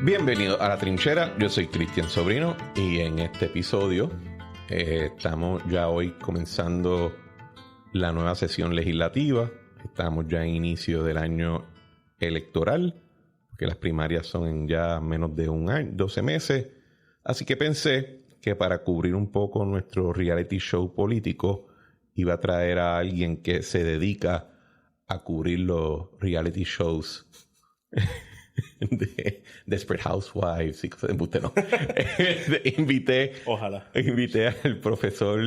Bienvenido a La Trinchera, yo soy Cristian Sobrino y en este episodio estamos ya hoy comenzando la nueva sesión legislativa. Estamos ya en inicio del año electoral, porque las primarias son en ya menos de un año, 12 meses. Así que pensé que para cubrir un poco nuestro reality show político iba a traer a alguien que se dedica a cubrir los reality shows de Desperate Housewives y cosas de embuste, no. Invité al profesor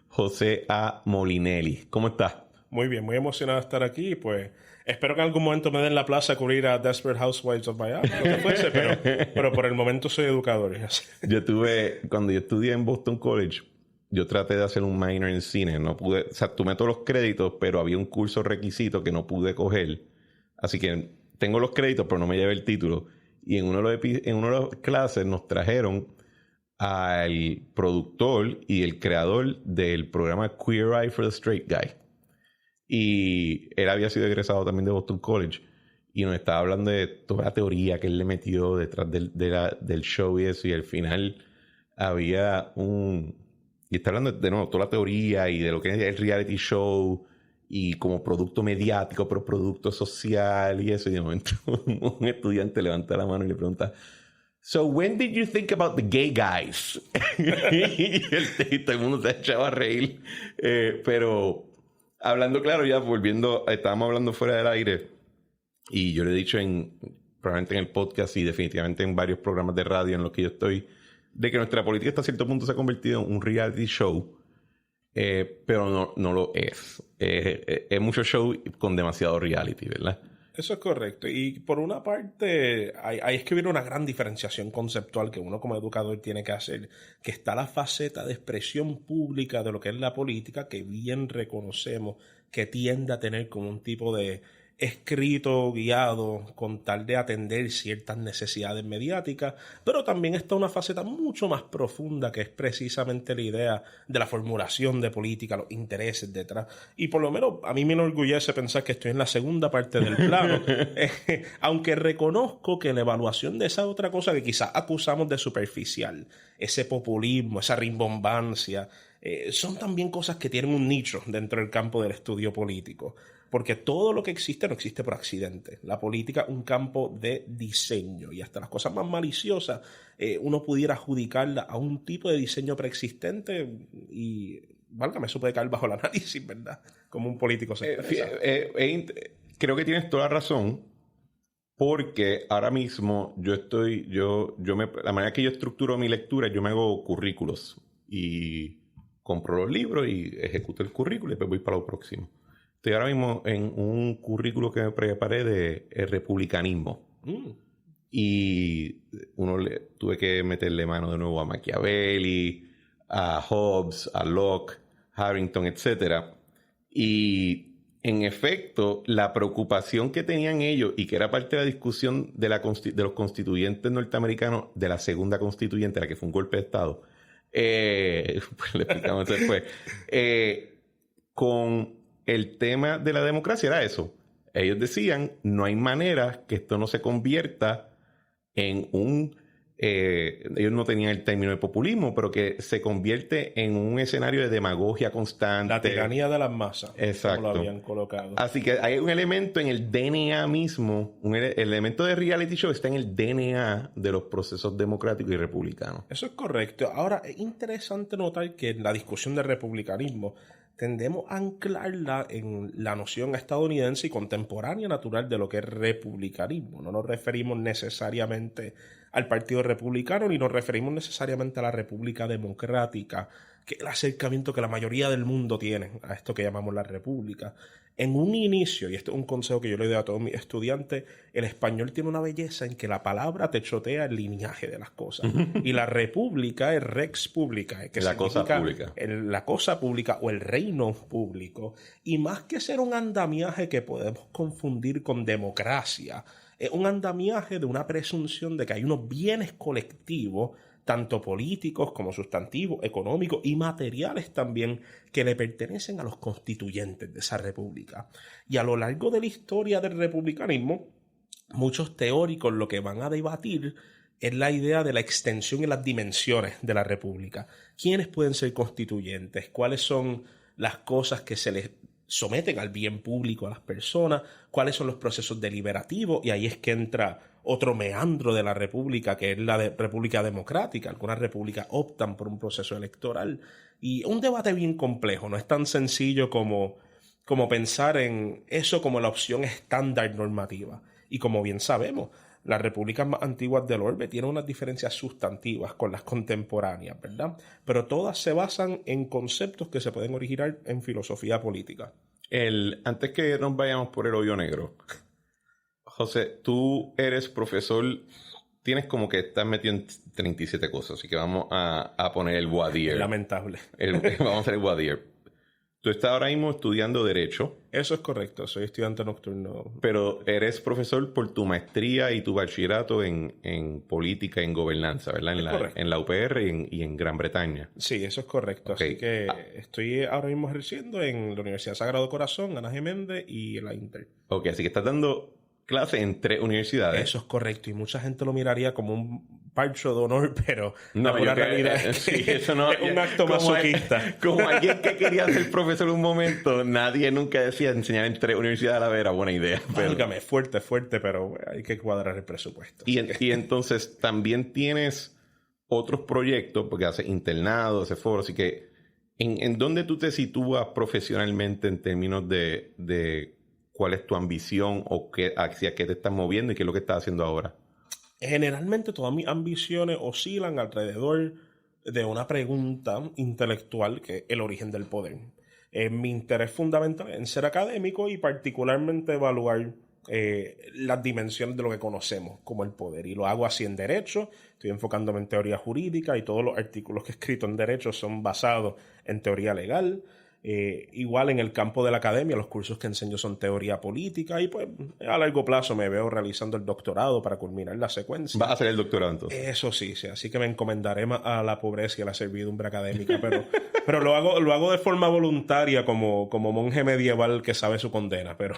José A. Molinelli. ¿Cómo estás? Muy bien, muy emocionado de estar aquí. Pues espero que en algún momento me den la plaza a cubrir a Desperate Housewives of Miami, lo que fuese, pero por el momento soy educador. Cuando yo estudié en Boston College, yo traté de hacer un minor en cine. No pude, o sea, tomé todos los créditos, pero había un curso requisito que no pude coger. Así que tengo los créditos, pero no me llevé el título. Y en una de las clases nos trajeron al productor y el creador del programa Queer Eye for the Straight Guy. Y él había sido egresado también de Boston College. Y nos estaba hablando de toda la teoría que él le metió detrás del show y eso. Y al final había y está hablando de nuevo toda la teoría y de lo que es el reality show y como producto mediático, pero producto social y eso. Y de momento un estudiante levanta la mano y le pregunta: "So when did you think about the gay guys?" y todo el mundo se echaba a reír. Pero hablando claro, ya volviendo, estábamos hablando fuera del aire y yo le he dicho probablemente en el podcast y definitivamente en varios programas de radio en los que yo estoy, de que nuestra política hasta cierto punto se ha convertido en un reality show. Pero no lo es. Es mucho show con demasiado reality, ¿verdad? Eso es correcto. Y por una parte, hay es que viene una gran diferenciación conceptual que uno como educador tiene que hacer, que está la faceta de expresión pública de lo que es la política, que bien reconocemos que tiende a tener como un tipo de escrito guiado con tal de atender ciertas necesidades mediáticas, pero también está una faceta mucho más profunda que es precisamente la idea de la formulación de política, los intereses detrás. Y por lo menos a mí me enorgullece pensar que estoy en la segunda parte del plano, aunque reconozco que la evaluación de esa otra cosa que quizás acusamos de superficial, ese populismo, esa rimbombancia, son también cosas que tienen un nicho dentro del campo del estudio político. Porque todo lo que existe no existe por accidente. La política es un campo de diseño y hasta las cosas más maliciosas uno pudiera adjudicarla a un tipo de diseño preexistente y, válgame, eso puede caer bajo el análisis, ¿verdad? Como un político se expresa. Creo que tienes toda la razón, porque ahora mismo la manera que yo estructuro mi lectura, yo me hago currículos y compro los libros y ejecuto el currículo y después voy para lo próximo. Estoy ahora mismo en un currículo que me preparé de republicanismo. Y tuve que meterle mano de nuevo a Machiavelli, a Hobbes, a Locke, Harrington, etc. Y en efecto, la preocupación que tenían ellos y que era parte de la discusión de los constituyentes norteamericanos de la segunda constituyente, la que fue un golpe de Estado, pues le explicamos después, con el tema de la democracia era eso. Ellos decían, no hay manera que esto no se convierta en ellos no tenían el término de populismo, pero que se convierte en un escenario de demagogia constante. La tiranía de las masas. Exacto. Como lo habían colocado. Así que hay un elemento en el DNA mismo, el elemento de reality show está en el DNA de los procesos democráticos y republicanos. Eso es correcto. Ahora, es interesante notar que en la discusión del republicanismo tendemos a anclarla en la noción estadounidense y contemporánea natural de lo que es republicanismo. No nos referimos necesariamente al Partido Republicano ni nos referimos necesariamente a la República Democrática, que es el acercamiento que la mayoría del mundo tiene a esto que llamamos la república. En un inicio, y este es un consejo que yo le doy a todos mis estudiantes, el español tiene una belleza en que la palabra te chotea el lineaje de las cosas. Y la república es rex publica, que la cosa pública. La cosa pública o el reino público. Y más que ser un andamiaje que podemos confundir con democracia, es un andamiaje de una presunción de que hay unos bienes colectivos, tanto políticos como sustantivos, económicos y materiales también, que le pertenecen a los constituyentes de esa república. Y a lo largo de la historia del republicanismo, muchos teóricos lo que van a debatir es la idea de la extensión y las dimensiones de la república. ¿Quiénes pueden ser constituyentes? ¿Cuáles son las cosas que se les someten al bien público a las personas? ¿Cuáles son los procesos deliberativos? Y ahí es que entra otro meandro de la república, que es la república democrática. Algunas repúblicas optan por un proceso electoral. Y un debate bien complejo, no es tan sencillo como pensar en eso como la opción estándar normativa. Y como bien sabemos, las repúblicas más antiguas del orbe tienen unas diferencias sustantivas con las contemporáneas, ¿verdad? Pero todas se basan en conceptos que se pueden originar en filosofía política. Antes que nos vayamos por el hoyo negro, José, tú eres profesor, tienes como que estás metido en 37 cosas, así que vamos a poner el voir dire. Lamentable. Vamos a hacer el voir dire. Tú estás ahora mismo estudiando Derecho. Eso es correcto, soy estudiante nocturno. Pero eres profesor por tu maestría y tu bachillerato en política y en gobernanza, ¿verdad? En la UPR y en Gran Bretaña. Sí, eso es correcto. Okay. Así que estoy ahora mismo ejerciendo en la Universidad Sagrado Corazón, Ana G. Méndez y la Inter. Ok, así que estás dando clases en 3 universidades. Eso es correcto, y mucha gente lo miraría como un parcho de honor, pero la pura realidad es que eso no, es un acto masoquista. Como alguien que quería ser profesor un momento, nadie nunca decía enseñar en 3 universidades a la vez era buena idea. Válgame, fuerte, pero hay que cuadrar el presupuesto. Y entonces también tienes otros proyectos, porque haces internados, haces foros, así que ¿en dónde tú te sitúas profesionalmente en términos de cuál es tu ambición o hacia qué te estás moviendo y qué es lo que estás haciendo ahora? Generalmente todas mis ambiciones oscilan alrededor de una pregunta intelectual que es el origen del poder. Mi interés fundamental en ser académico y particularmente evaluar las dimensiones de lo que conocemos como el poder. Y lo hago así en Derecho, estoy enfocándome en teoría jurídica y todos los artículos que he escrito en Derecho son basados en teoría legal. Igual en el campo de la academia, los cursos que enseño son teoría política y pues a largo plazo me veo realizando el doctorado para culminar la secuencia. ¿Vas a hacer el doctorado entonces? Eso sí, así que me encomendaré más a la pobreza y a la servidumbre académica, pero lo hago de forma voluntaria como monje medieval que sabe su condena, pero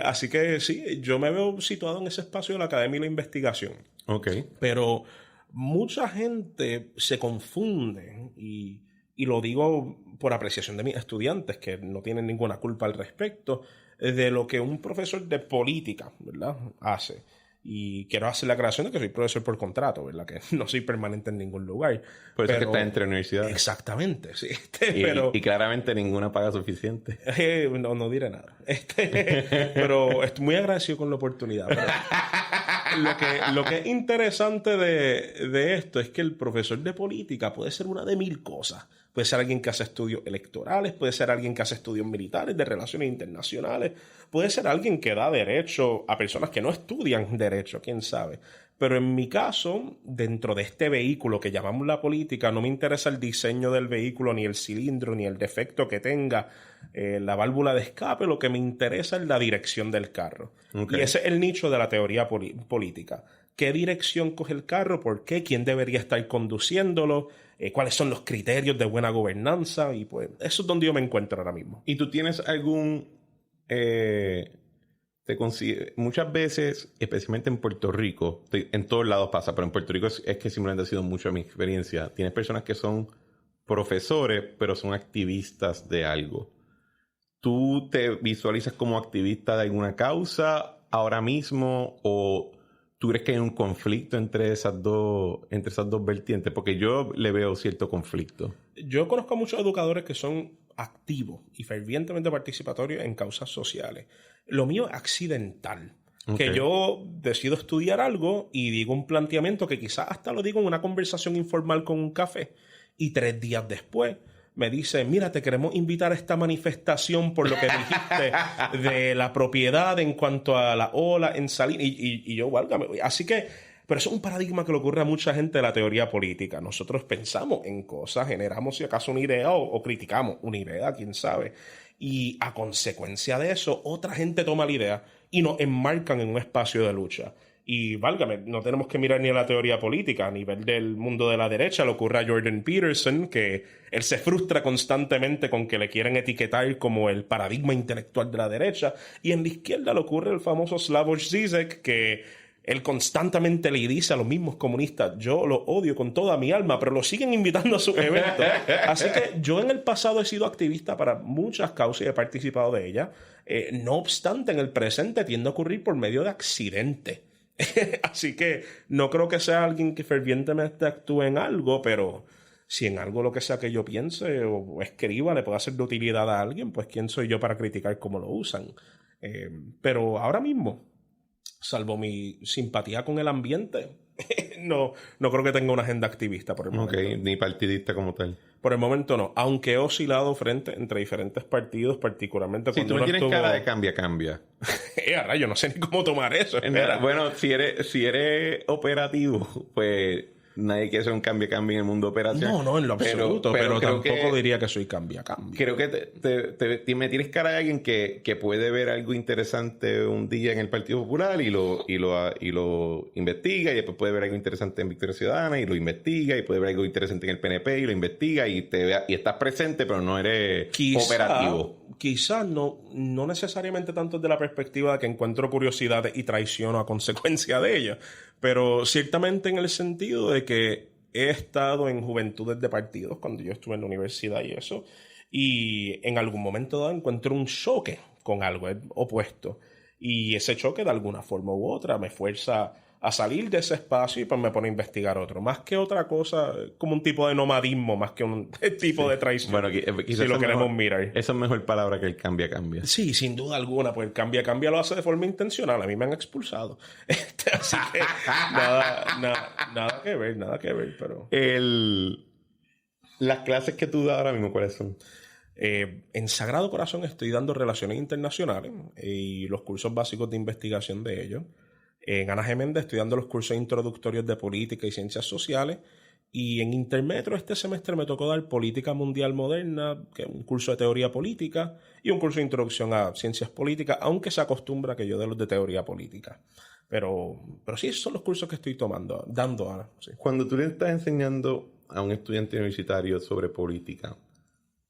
así que sí, yo me veo situado en ese espacio de la academia y la investigación. Okay. Pero mucha gente se confunde y lo digo por apreciación de mis estudiantes, que no tienen ninguna culpa al respecto, de lo que un profesor de política, ¿verdad?, hace. Y quiero hacer la aclaración de que soy profesor por contrato, ¿verdad?, que no soy permanente en ningún lugar. Por eso es que estás entre universidades. Exactamente, sí. Y claramente ninguna paga suficiente. No diré nada. Pero estoy muy agradecido con la oportunidad. Lo que es interesante de esto es que el profesor de política puede ser una de 1000 cosas. Puede ser alguien que hace estudios electorales, puede ser alguien que hace estudios militares, de relaciones internacionales, puede ser alguien que da derecho a personas que no estudian derecho, quién sabe. Pero en mi caso, dentro de este vehículo que llamamos la política, no me interesa el diseño del vehículo, ni el cilindro, ni el defecto que tenga la válvula de escape. Lo que me interesa es la dirección del carro. Okay. Y ese es el nicho de la teoría política. ¿Qué dirección coge el carro? ¿Por qué? ¿Quién debería estar conduciéndolo? ¿Cuáles son los criterios de buena gobernanza? Y pues eso es donde yo me encuentro ahora mismo. ¿Y tú tienes algún... muchas veces, especialmente en Puerto Rico, en todos lados pasa, pero en Puerto Rico es que simplemente ha sido mucho mi experiencia, tienes personas que son profesores, pero son activistas de algo. ¿Tú te visualizas como activista de alguna causa ahora mismo o tú crees que hay un conflicto entre esas dos vertientes? Porque yo le veo cierto conflicto. Yo conozco a muchos educadores que son activos y fervientemente participatorios en causas sociales. Lo mío es accidental. Okay. Que yo decido estudiar algo y digo un planteamiento que quizás hasta lo digo en una conversación informal con un café y 3 días después me dice, mira, te queremos invitar a esta manifestación por lo que dijiste de la propiedad en cuanto a la ola en Salinas. Y yo, válgame. Así que, pero eso es un paradigma que le ocurre a mucha gente de la teoría política. Nosotros pensamos en cosas, generamos si acaso una idea o criticamos una idea, quién sabe. Y a consecuencia de eso, otra gente toma la idea y nos enmarcan en un espacio de lucha. Y válgame, no tenemos que mirar ni a la teoría política. A nivel del mundo de la derecha le ocurre a Jordan Peterson, que él se frustra constantemente con que le quieren etiquetar como el paradigma intelectual de la derecha. Y en la izquierda le ocurre al famoso Slavoj Žižek, que él constantemente le dice a los mismos comunistas: yo lo odio con toda mi alma, pero lo siguen invitando a sus eventos. Así que yo en el pasado he sido activista para muchas causas y he participado de ellas. No obstante, en el presente tiende a ocurrir por medio de accidente. Así que no creo que sea alguien que fervientemente actúe en algo, pero si en algo lo que sea que yo piense o escriba le pueda ser de utilidad a alguien, pues quién soy yo para criticar cómo lo usan. Pero ahora mismo, salvo mi simpatía con el ambiente, no creo que tenga una agenda activista por el momento. Ok, ni partidista como tal. Por el momento no, aunque he oscilado entre diferentes partidos, particularmente si cuando tú no tienes cara de cambia. Rayo, no sé ni cómo tomar eso. Espera. Bueno, si eres operativo, pues nadie quiere ser un cambia en el mundo operacional. No, en lo absoluto, pero tampoco diría que soy cambia. Creo que me tienes cara de alguien que puede ver algo interesante un día en el Partido Popular y lo investiga, y después puede ver algo interesante en Victoria Ciudadana y lo investiga, y puede ver algo interesante en el PNP y lo investiga, y estás presente, pero no eres operativo. Quizás no necesariamente tanto desde la perspectiva de que encuentro curiosidades y traiciono a consecuencia de ello, pero ciertamente en el sentido de que he estado en juventudes de partidos cuando yo estuve en la universidad y eso, y en algún momento dado encuentro un choque con algo opuesto, y ese choque de alguna forma u otra me fuerza a salir de ese espacio y pues me pone a investigar otro. Más que otra cosa, como un tipo de nomadismo, más que un tipo de traición. Bueno, si lo queremos mirar. Esa es mejor palabra que el cambia. Sí, sin duda alguna, pues el cambia lo hace de forma intencional. A mí me han expulsado. Así que nada que ver, pero... Las clases que tú das ahora mismo, ¿cuáles son? En Sagrado Corazón estoy dando Relaciones Internacionales y los cursos básicos de investigación de ellos. En Ana Geméndez estoy dando los cursos introductorios de Política y Ciencias Sociales. Y en Intermetro este semestre me tocó dar Política Mundial Moderna, que es un curso de Teoría Política, y un curso de Introducción a Ciencias Políticas, aunque se acostumbra que yo dé los de Teoría Política. Pero sí, esos son los cursos que estoy dando ahora. Sí. Cuando tú le estás enseñando a un estudiante universitario sobre política,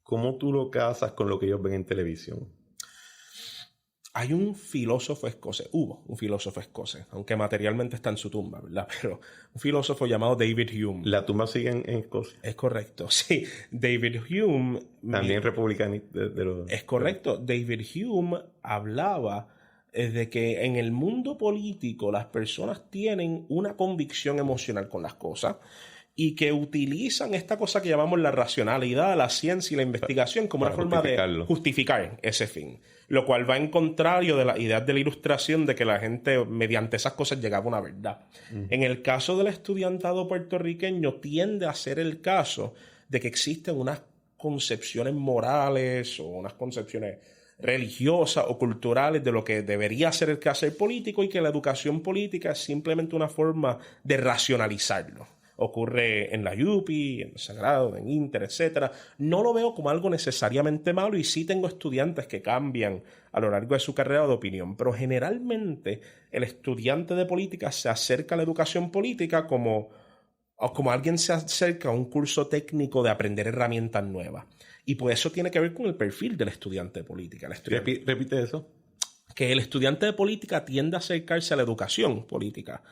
¿cómo tú lo casas con lo que ellos ven en televisión? Hay un filósofo escocés, hubo un filósofo escocés, aunque materialmente está en su tumba, ¿verdad? Pero un filósofo llamado David Hume. ¿La tumba sigue en Escocia? Es correcto, sí. David Hume... También republicano Es correcto. David Hume hablaba de que en el mundo político las personas tienen una convicción emocional con las cosas y que utilizan esta cosa que llamamos la racionalidad, la ciencia y la investigación como una forma de justificar ese fin. Lo cual va en contrario de las ideas de la Ilustración de que la gente mediante esas cosas llegaba a una verdad. En el caso del estudiantado puertorriqueño tiende a ser el caso de que existen unas concepciones morales o unas concepciones religiosas o culturales de lo que debería ser el quehacer político y que la educación política es simplemente una forma de racionalizarlo. Ocurre en la UPI, en el Sagrado, en Inter, etc. No lo veo como algo necesariamente malo y sí tengo estudiantes que cambian a lo largo de su carrera de opinión, pero generalmente el estudiante de política se acerca a la educación política como alguien se acerca a un curso técnico de aprender herramientas nuevas. Y pues eso tiene que ver con el perfil del estudiante de política. Repite eso. Que el estudiante de política tiende a acercarse a la educación política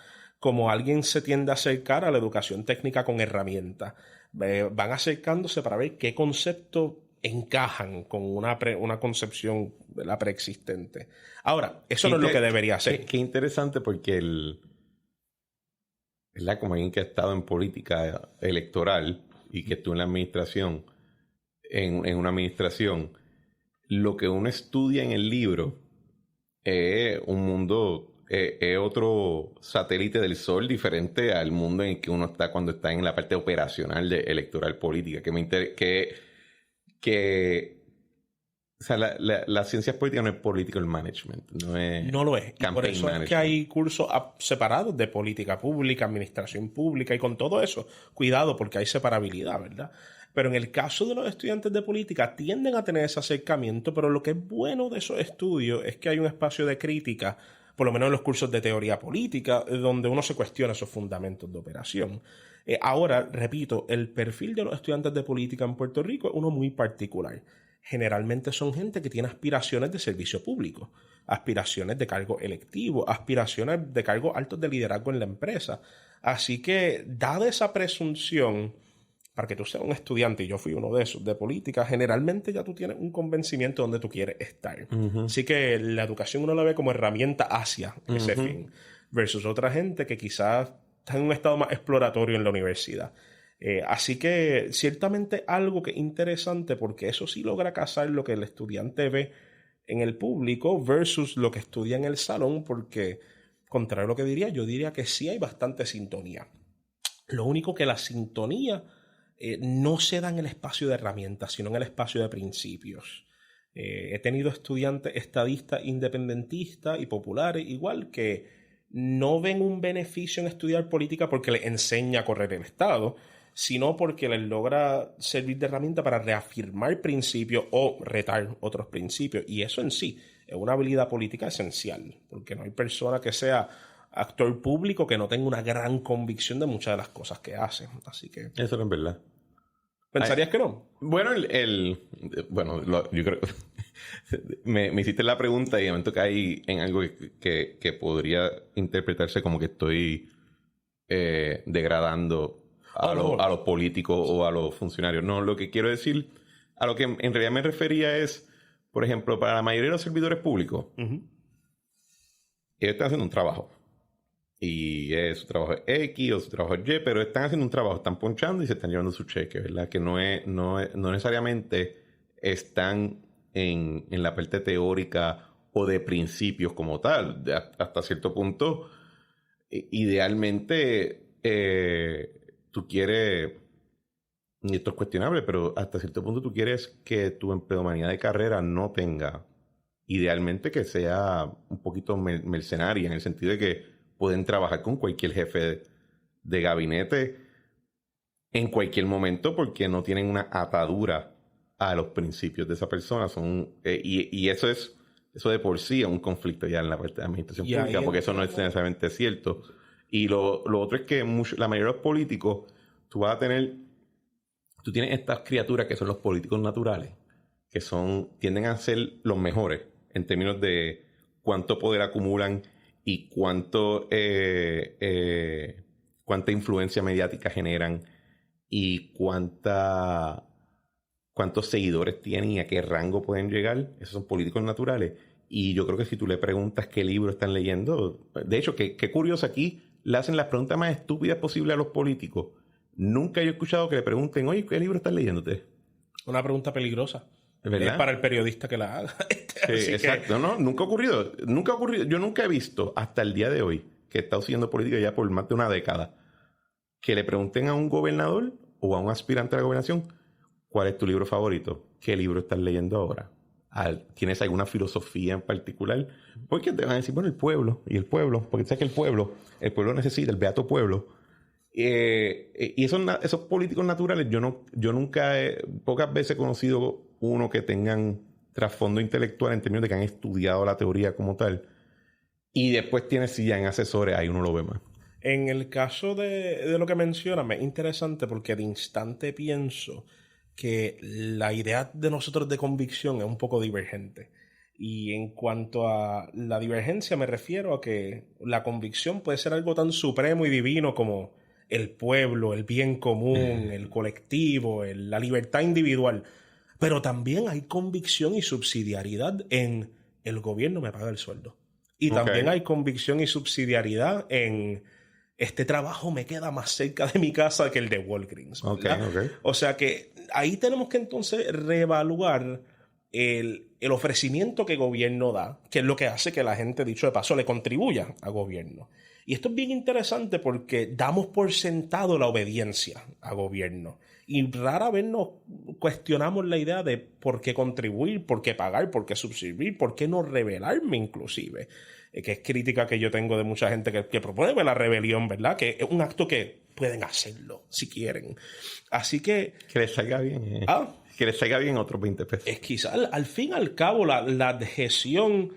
como alguien se tiende a acercar a la educación técnica con herramientas. Van acercándose para ver qué conceptos encajan con una concepción de la preexistente. Ahora, eso no es lo que debería ser. Qué interesante porque ¿verdad? Como alguien que ha estado en política electoral y que estuvo en la administración, en una administración, lo que uno estudia en el libro es un mundo... es otro satélite del sol diferente al mundo en el que uno está cuando está en la parte operacional electoral política. O sea, las ciencias políticas no es political management. No lo es. Y por eso management. Es que hay cursos separados de política pública, administración pública y con todo eso. Cuidado porque hay separabilidad, ¿verdad? Pero en el caso de los estudiantes de política tienden a tener ese acercamiento, pero lo que es bueno de esos estudios es que hay un espacio de crítica por lo menos en los cursos de teoría política, donde uno se cuestiona esos fundamentos de operación. Ahora, repito, el perfil de los estudiantes de política en Puerto Rico es uno muy particular. Generalmente son gente que tiene aspiraciones de servicio público, aspiraciones de cargo electivo, aspiraciones de cargos altos de liderazgo en la empresa. Así que, dada esa presunción, para que tú seas un estudiante, y yo fui uno de esos, de política, generalmente ya tú tienes un convencimiento donde tú quieres estar. Así que la educación uno la ve como herramienta hacia ese fin, versus otra gente que quizás está en un estado más exploratorio en la universidad. Así que ciertamente algo que es interesante, porque eso sí logra casar lo que el estudiante ve en el público versus lo que estudia en el salón, porque, contrario a lo que diría, yo diría que sí hay bastante sintonía. Lo único que la sintonía no se da en el espacio de herramientas, sino en el espacio de principios. He tenido estudiantes estadistas, independentistas y populares, igual, que no ven un beneficio en estudiar política porque les enseña a correr el Estado, sino porque les logra servir de herramienta para reafirmar principios o retar otros principios. Y eso en sí es una habilidad política esencial, porque no hay persona que sea actor público que no tenga una gran convicción de muchas de las cosas que hace. Así que... Eso no es verdad. ¿Pensarías que no? Bueno, yo creo... me hiciste la pregunta y de momento caí en algo que podría interpretarse como que estoy degradando a los políticos o a los funcionarios. No, lo que quiero decir, a lo que en realidad me refería es, por ejemplo, para la mayoría de los servidores públicos, ellos están haciendo un trabajo. Y su trabajo es X o su trabajo es Y, pero están haciendo un trabajo, están ponchando y se están llevando su cheque, ¿verdad? Que no necesariamente están en la parte teórica o de principios como tal. Hasta cierto punto, idealmente, tú quieres, y esto es cuestionable, pero hasta cierto punto tú quieres que tu empleomanía de carrera no tenga, idealmente que sea un poquito mercenaria, en el sentido de que pueden trabajar con cualquier jefe de gabinete en cualquier momento porque no tienen una atadura a los principios de esa persona. Y eso de por sí es un conflicto ya en la parte de administración pública, porque eso no es necesariamente cierto. Y lo otro es que la mayoría de los políticos, tú tienes estas criaturas que son los políticos naturales, que tienden a ser los mejores en términos de cuánto poder acumulan y cuánta influencia mediática generan y cuántos seguidores tienen y a qué rango pueden llegar. Esos son políticos naturales. Y yo creo que si tú le preguntas qué libro están leyendo, de hecho, qué curioso, aquí le hacen las preguntas más estúpidas posibles a los políticos. Nunca he escuchado que le pregunten, oye, ¿qué libro están leyéndote? Una pregunta peligrosa. ¿Verdad? Es para el periodista que la haga. Sí, exacto. No, nunca ha ocurrido. Yo nunca he visto hasta el día de hoy, que he estado siguiendo política ya por más de una década, que le pregunten a un gobernador o a un aspirante a la gobernación, ¿cuál es tu libro favorito? ¿Qué libro estás leyendo ahora? ¿Tienes alguna filosofía en particular? Porque te van a decir, bueno, el pueblo, porque sabes que el pueblo necesita, el beato pueblo. Y esos políticos naturales, yo nunca, pocas veces he conocido uno que tengan trasfondo intelectual en términos de que han estudiado la teoría como tal. Y después tienes, si ya en asesores, ahí uno lo ve más. En el caso de lo que mencionas, me es interesante porque de instante pienso que la idea de nosotros de convicción es un poco divergente. Y en cuanto a la divergencia, me refiero a que la convicción puede ser algo tan supremo y divino como el pueblo, el bien común, el colectivo, la libertad individual. Pero también hay convicción y subsidiariedad en el gobierno me paga el sueldo. Y también hay convicción y subsidiariedad en este trabajo me queda más cerca de mi casa que el de Walgreens. O sea que ahí tenemos que entonces reevaluar el ofrecimiento que el gobierno da, que es lo que hace que la gente, dicho de paso, le contribuya al gobierno. Y esto es bien interesante porque damos por sentado la obediencia al gobierno. Y rara vez nos cuestionamos la idea de por qué contribuir, por qué pagar, por qué subsistir, por qué no rebelarme inclusive. Que es crítica que yo tengo de mucha gente que propone la rebelión, ¿verdad? Que es un acto que pueden hacerlo si quieren. Así que... Que les salga bien. Que les salga bien otros 20 pesos. Es quizás al fin y al cabo la adhesión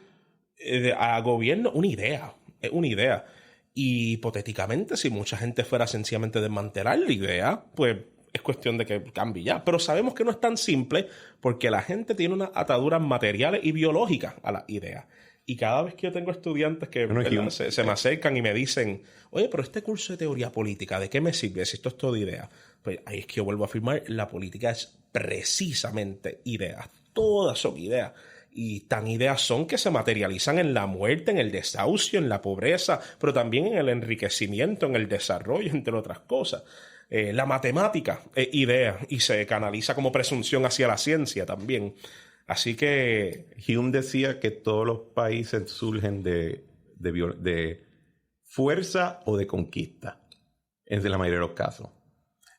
a gobierno una idea. Es una idea. Y hipotéticamente, si mucha gente fuera sencillamente a desmantelar la idea, pues es cuestión de que cambie ya. Pero sabemos que no es tan simple porque la gente tiene unas ataduras materiales y biológicas a la idea. Y cada vez que yo tengo estudiantes que se me acercan y me dicen, oye, pero este curso de teoría política, ¿de qué me sirve si esto es todo idea? Pues ahí es que yo vuelvo a afirmar, la política es precisamente ideas. Todas son ideas. Y tan ideas son que se materializan en la muerte, en el desahucio, en la pobreza, pero también en el enriquecimiento, en el desarrollo, entre otras cosas. La matemática es idea y se canaliza como presunción hacia la ciencia también. Así que Hume decía que todos los países surgen de fuerza o de conquista, en la mayoría de los casos.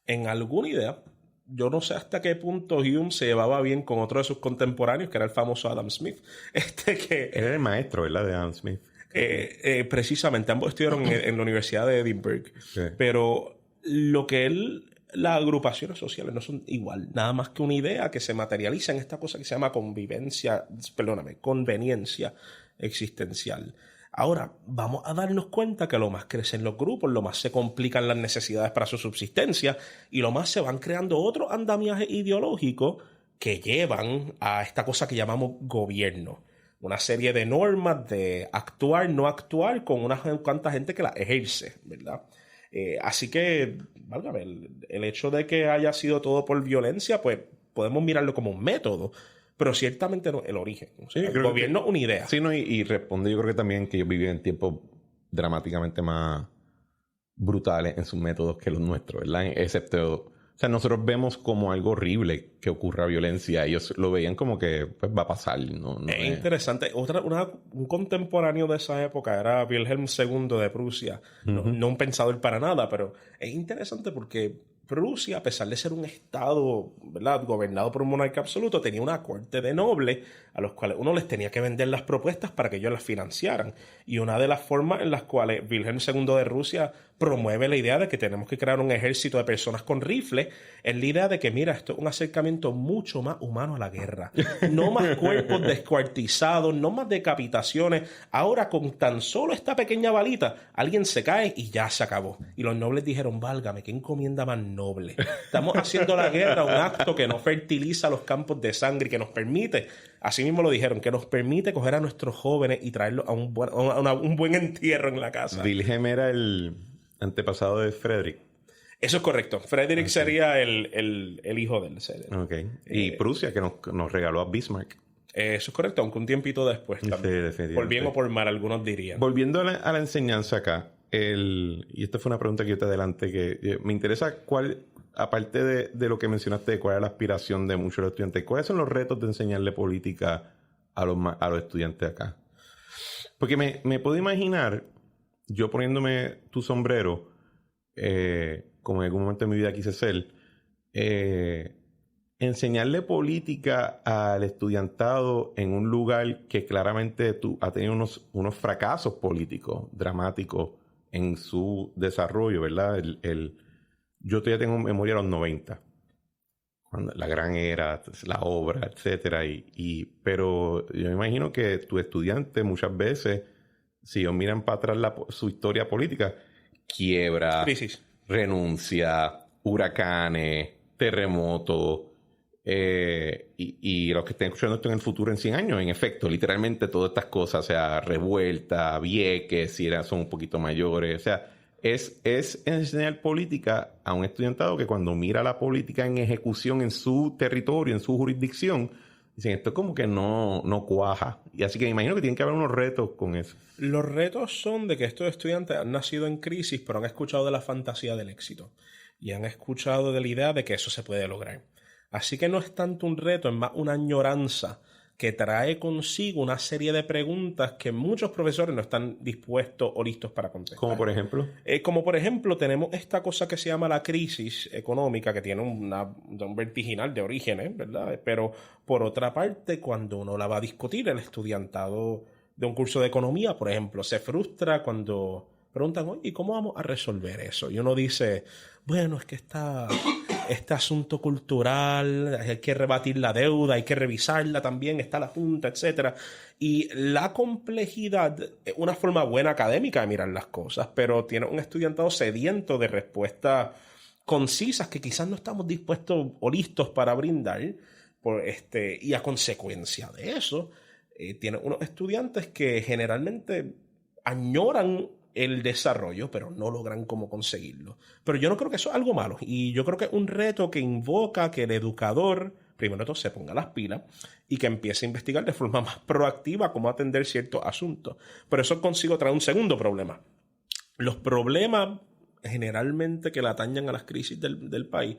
En alguna idea, yo no sé hasta qué punto Hume se llevaba bien con otro de sus contemporáneos, que era el famoso Adam Smith. Él era el maestro, ¿verdad? De Adam Smith. Precisamente, ambos estudiaron en la Universidad de Edinburgh. Sí. Pero lo que las agrupaciones sociales no son igual, nada más que una idea que se materializa en esta cosa que se llama conveniencia existencial. Ahora, vamos a darnos cuenta que lo más crecen los grupos, lo más se complican las necesidades para su subsistencia y lo más se van creando otros andamiajes ideológicos que llevan a esta cosa que llamamos gobierno. Una serie de normas de actuar, no actuar con unas cuantas gente que la ejerce, ¿verdad? Así que, válgame, el hecho de que haya sido todo por violencia, pues podemos mirarlo como un método, pero ciertamente no el origen. Sí, el gobierno es una idea. Sí, no, y responde, yo creo que también que ellos viven en tiempos dramáticamente más brutales en sus métodos que los nuestros, ¿verdad? Excepto, o sea, nosotros vemos como algo horrible que ocurra violencia. Ellos lo veían como que pues, va a pasar. No es interesante. Un contemporáneo de esa época era Wilhelm II de Prusia. No un pensador para nada, pero es interesante porque Prusia, a pesar de ser un estado, ¿verdad?, gobernado por un monarca absoluto, tenía una corte de nobles a los cuales uno les tenía que vender las propuestas para que ellos las financiaran. Y una de las formas en las cuales Wilhelm II de Rusia promueve la idea de que tenemos que crear un ejército de personas con rifles es la idea de que, mira, esto es un acercamiento mucho más humano a la guerra. No más cuerpos descuartizados, no más decapitaciones. Ahora, con tan solo esta pequeña balita, alguien se cae y ya se acabó. Y los nobles dijeron, válgame, qué encomienda más noble. Estamos haciendo la guerra un acto que no fertiliza los campos de sangre y que nos permite, así mismo lo dijeron, que nos permite coger a nuestros jóvenes y traerlos a un buen entierro en la casa. Wilhelm era el antepasado de Frederick. Eso es correcto. Frederick sería el hijo del Okay. Y Prusia, que nos regaló a Bismarck. Eso es correcto, aunque un tiempito después también. Sí, por bien o por mal, algunos dirían. Volviendo a la enseñanza acá, y esta fue una pregunta que yo te adelanté, que me interesa cuál, aparte de lo que mencionaste, cuál es la aspiración de muchos de los estudiantes, ¿cuáles son los retos de enseñarle política a los estudiantes acá? Porque me puedo imaginar, yo poniéndome tu sombrero, como en algún momento de mi vida quise ser, enseñarle política al estudiantado en un lugar que claramente ha tenido unos fracasos políticos dramáticos en su desarrollo, ¿verdad? Yo todavía tengo memoria de los 90, cuando la gran era, la obra, etcétera, pero yo me imagino que tus estudiantes muchas veces, si ellos miran para atrás su historia política, quiebra, crisis, renuncia, huracanes, terremotos, y los que estén escuchando esto en el futuro en 100 años, en efecto, literalmente todas estas cosas, o sea, revuelta, Vieques, si son un poquito mayores, o sea, es enseñar política a un estudiantado que cuando mira la política en ejecución en su territorio, en su jurisdicción, dicen, esto como que no cuaja. Y así que me imagino que tienen que haber unos retos con eso. Los retos son de que estos estudiantes han nacido en crisis, pero han escuchado de la fantasía del éxito. Y han escuchado de la idea de que eso se puede lograr. Así que no es tanto un reto, es más una añoranza que trae consigo una serie de preguntas que muchos profesores no están dispuestos o listos para contestar. ¿Como por ejemplo? Como por ejemplo, tenemos esta cosa que se llama la crisis económica, que tiene un vertiginal de orígenes, ¿verdad? Pero por otra parte, cuando uno la va a discutir, el estudiantado de un curso de economía, por ejemplo, se frustra cuando preguntan, oye, ¿y cómo vamos a resolver eso? Y uno dice, bueno, es que este asunto cultural, hay que rebatir la deuda, hay que revisarla también, está la Junta, etcétera. Y la complejidad es una forma buena académica de mirar las cosas, pero tiene un estudiantado sediento de respuestas concisas que quizás no estamos dispuestos o listos para brindar, y a consecuencia de eso, tiene unos estudiantes que generalmente añoran el desarrollo, pero no logran cómo conseguirlo. Pero yo no creo que eso es algo malo, y yo creo que es un reto que invoca que el educador, primero de todo, se ponga las pilas y que empiece a investigar de forma más proactiva cómo atender ciertos asuntos. Pero eso consigo trae un segundo problema. Los problemas generalmente que le atañan a las crisis del país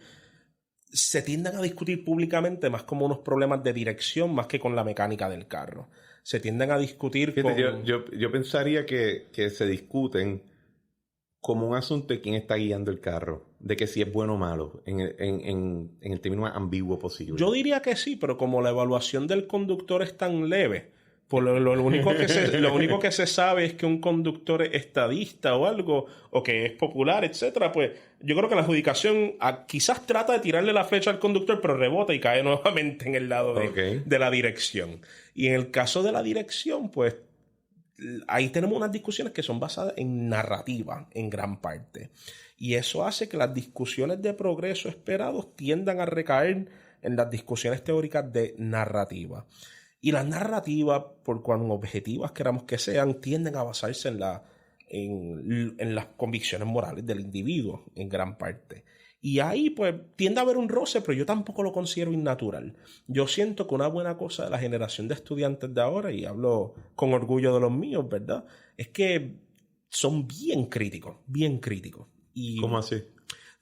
se tienden a discutir públicamente más como unos problemas de dirección más que con la mecánica del carro. Se tienden a discutir con... Yo pensaría que se discuten como un asunto de quién está guiando el carro, de que si es bueno o malo, en el término más ambiguo posible. Yo diría que sí, pero como la evaluación del conductor es tan leve, por lo único que se sabe es que un conductor es estadista o algo, o que es popular, etcétera, pues yo creo que la adjudicación quizás trata de tirarle la flecha al conductor, pero rebota y cae nuevamente en el lado de la dirección. Y en el caso de la dirección, pues ahí tenemos unas discusiones que son basadas en narrativa, en gran parte. Y eso hace que las discusiones de progreso esperados tiendan a recaer en las discusiones teóricas de narrativa. Y las narrativas, por cuán objetivas queramos que sean, tienden a basarse en las convicciones morales del individuo, en gran parte. Y ahí, pues, tiende a haber un roce, pero yo tampoco lo considero innatural. Yo siento que una buena cosa de la generación de estudiantes de ahora, y hablo con orgullo de los míos, ¿verdad?, es que son bien críticos, bien críticos. Y ¿cómo así?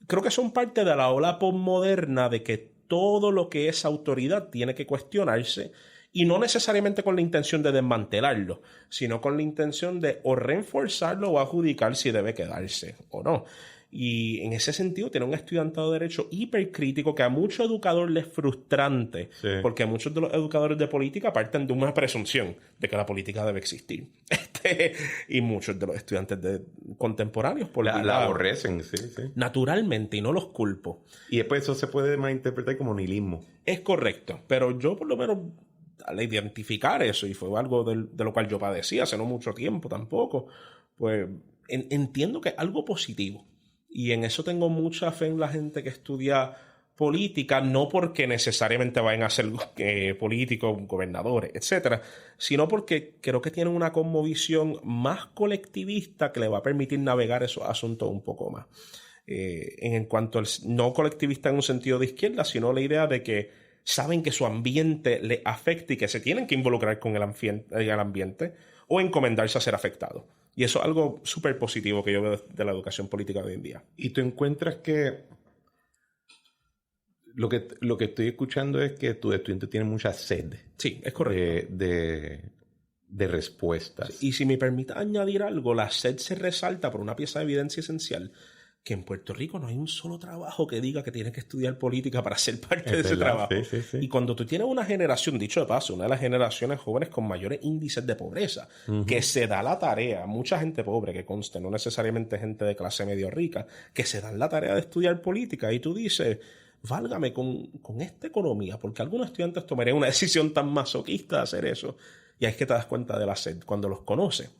Creo que son parte de la ola postmoderna de que todo lo que es autoridad tiene que cuestionarse, y no necesariamente con la intención de desmantelarlo, sino con la intención de o reforzarlo o adjudicar si debe quedarse o no. Y en ese sentido tiene un estudiantado de derecho hipercrítico que a muchos educadores les es frustrante, sí, porque muchos de los educadores de política parten de una presunción de que la política debe existir. Y muchos de los estudiantes contemporáneos la aborrecen, sí. Naturalmente, y no los culpo. Y después eso se puede malinterpretar como nihilismo. Es correcto, pero yo por lo menos al identificar eso, y fue algo de lo cual yo padecí hace no mucho tiempo tampoco, pues entiendo que es algo positivo. Y en eso tengo mucha fe en la gente que estudia política, no porque necesariamente vayan a ser políticos, gobernadores, etcétera, sino porque creo que tienen una cosmovisión más colectivista que le va a permitir navegar esos asuntos un poco más. En cuanto al no colectivista en un sentido de izquierda, sino la idea de que saben que su ambiente les afecta y que se tienen que involucrar con el ambiente o encomendarse a ser afectados. Y eso es algo súper positivo que yo veo de la educación política de hoy en día. ¿Y tú encuentras que lo que estoy escuchando es que tus estudiantes tienen mucha sed? Sí, es correcto. De respuestas. Sí, y si me permite añadir algo, la sed se resalta por una pieza de evidencia esencial, que en Puerto Rico no hay un solo trabajo que diga que tienes que estudiar política para ser parte de ese trabajo. Sí. Y cuando tú tienes una generación, dicho de paso, una de las generaciones jóvenes con mayores índices de pobreza, que se da la tarea, mucha gente pobre que conste, no necesariamente gente de clase medio rica, que se dan la tarea de estudiar política, y tú dices, válgame, con esta economía, porque algunos estudiantes tomarían una decisión tan masoquista de hacer eso. Y ahí es que te das cuenta de la sed, cuando los conoces.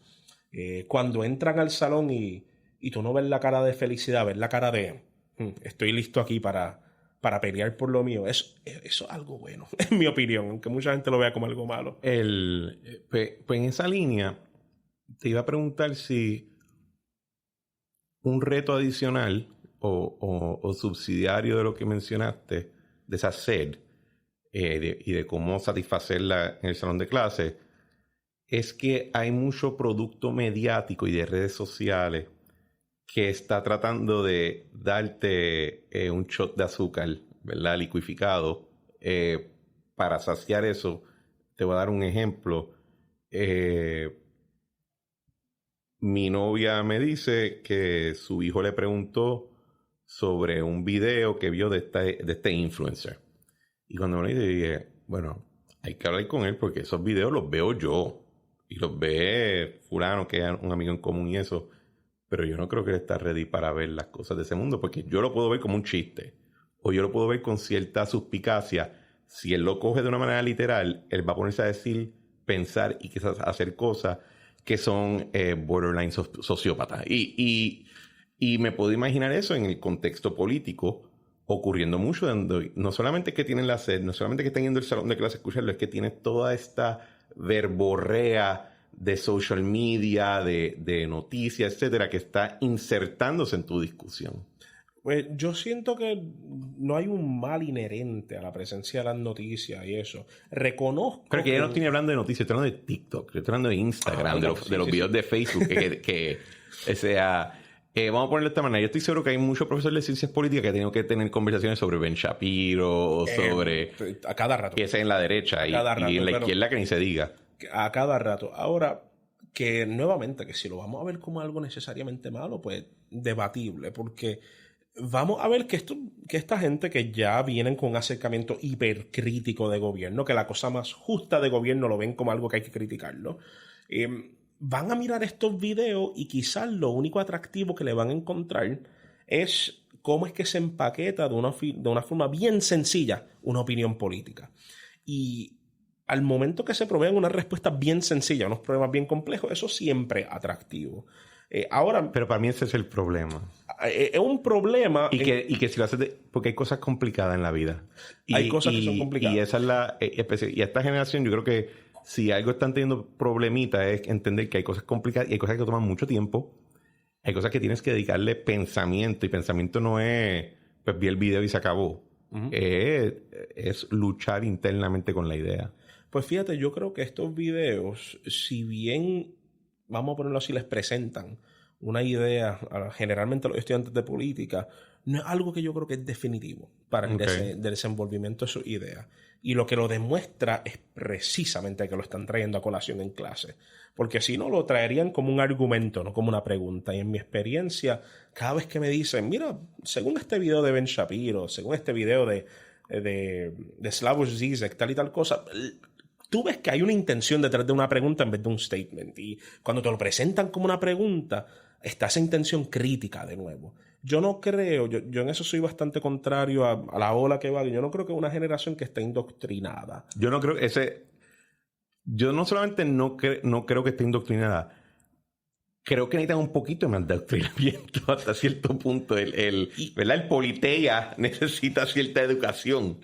Cuando entran al salón y tú no ves la cara de felicidad, ves la cara de estoy listo aquí para pelear por lo mío. Eso es algo bueno, en mi opinión, aunque mucha gente lo vea como algo malo. Pues en esa línea, te iba a preguntar si un reto adicional o subsidiario de lo que mencionaste, de esa sed y de cómo satisfacerla en el salón de clase, es que hay mucho producto mediático y de redes sociales que está tratando de darte un shot de azúcar, ¿verdad?, liquificado, para saciar eso. Te voy a dar un ejemplo. Mi novia me dice que su hijo le preguntó sobre un video que vio de este influencer. Y cuando me lo dije, bueno, hay que hablar con él porque esos videos los veo yo. Y los ve fulano, que es un amigo en común y eso. Pero yo no creo que él está ready para ver las cosas de ese mundo, porque yo lo puedo ver como un chiste o yo lo puedo ver con cierta suspicacia. Si él lo coge de una manera literal, él va a ponerse a decir, pensar y quizás hacer cosas que son borderline sociópatas. Y me puedo imaginar eso en el contexto político ocurriendo mucho, donde no solamente que tienen la sed, no solamente que están yendo al salón de clase a escucharlo, es que tienen toda esta verborrea de social media, de noticias, etcétera, que está insertándose en tu discusión. Pues yo siento que no hay un mal inherente a la presencia de las noticias y eso. Reconozco. Creo que ya no estoy hablando de noticias, estoy hablando de TikTok, estoy hablando de Instagram, de los videos de Facebook, o sea, vamos a ponerlo de esta manera. Yo estoy seguro que hay muchos profesores de ciencias políticas que han tenido que tener conversaciones sobre Ben Shapiro o sobre... A cada rato. Que es en la derecha y en la izquierda que ni se diga. A cada rato. Ahora, que nuevamente, que si lo vamos a ver como algo necesariamente malo, pues debatible, porque... Vamos a ver que esta gente que ya vienen con un acercamiento hipercrítico de gobierno, que la cosa más justa de gobierno lo ven como algo que hay que criticarlo, van a mirar estos videos y quizás lo único atractivo que le van a encontrar es cómo es que se empaqueta de una forma bien sencilla una opinión política. Y al momento que se provean unas respuestas bien sencillas, unos problemas bien complejos, eso siempre es atractivo. Pero para mí ese es el problema. Es un problema. Y que si lo haces porque hay cosas complicadas en la vida. Hay cosas que son complicadas. Y esa es y esta generación, yo creo que si algo están teniendo problemitas es entender que hay cosas complicadas y hay cosas que toman mucho tiempo. Hay cosas que tienes que dedicarle pensamiento. Y pensamiento no es, pues vi el video y se acabó. Uh-huh. Es luchar internamente con la idea. Pues fíjate, yo creo que estos videos, si bien, vamos a ponerlo así, les presentan una idea, generalmente a los estudiantes de política, no es algo que yo creo que es definitivo para el desenvolvimiento de sus ideas. Y lo que lo demuestra es precisamente que lo están trayendo a colación en clase. Porque si no, lo traerían como un argumento, no como una pregunta. Y en mi experiencia, cada vez que me dicen, mira, según este video de Ben Shapiro, según este video de Slavoj Zizek, tal y tal cosa... Tú ves que hay una intención detrás de una pregunta en vez de un statement. Y cuando te lo presentan como una pregunta, está esa intención crítica de nuevo. Yo no creo, yo en eso soy bastante contrario a la ola que va. Yo no creo que una generación que esté indoctrinada. Yo no creo yo no solamente no creo que esté indoctrinada, creo que necesitan un poquito más de adoctrinamiento hasta cierto punto. ¿Verdad? El politeia necesita cierta educación.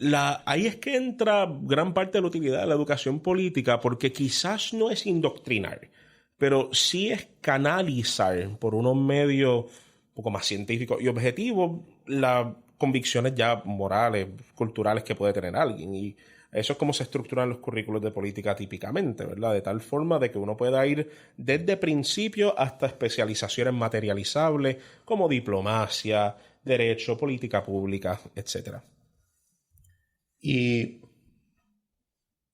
Ahí es que entra gran parte de la utilidad de la educación política, porque quizás no es indoctrinar, pero sí es canalizar por unos medios un poco más científicos y objetivos las convicciones ya morales, culturales que puede tener alguien. Y eso es como se estructuran los currículos de política típicamente, ¿verdad? De tal forma de que uno pueda ir desde principio hasta especializaciones materializables como diplomacia, derecho, política pública, etc. Y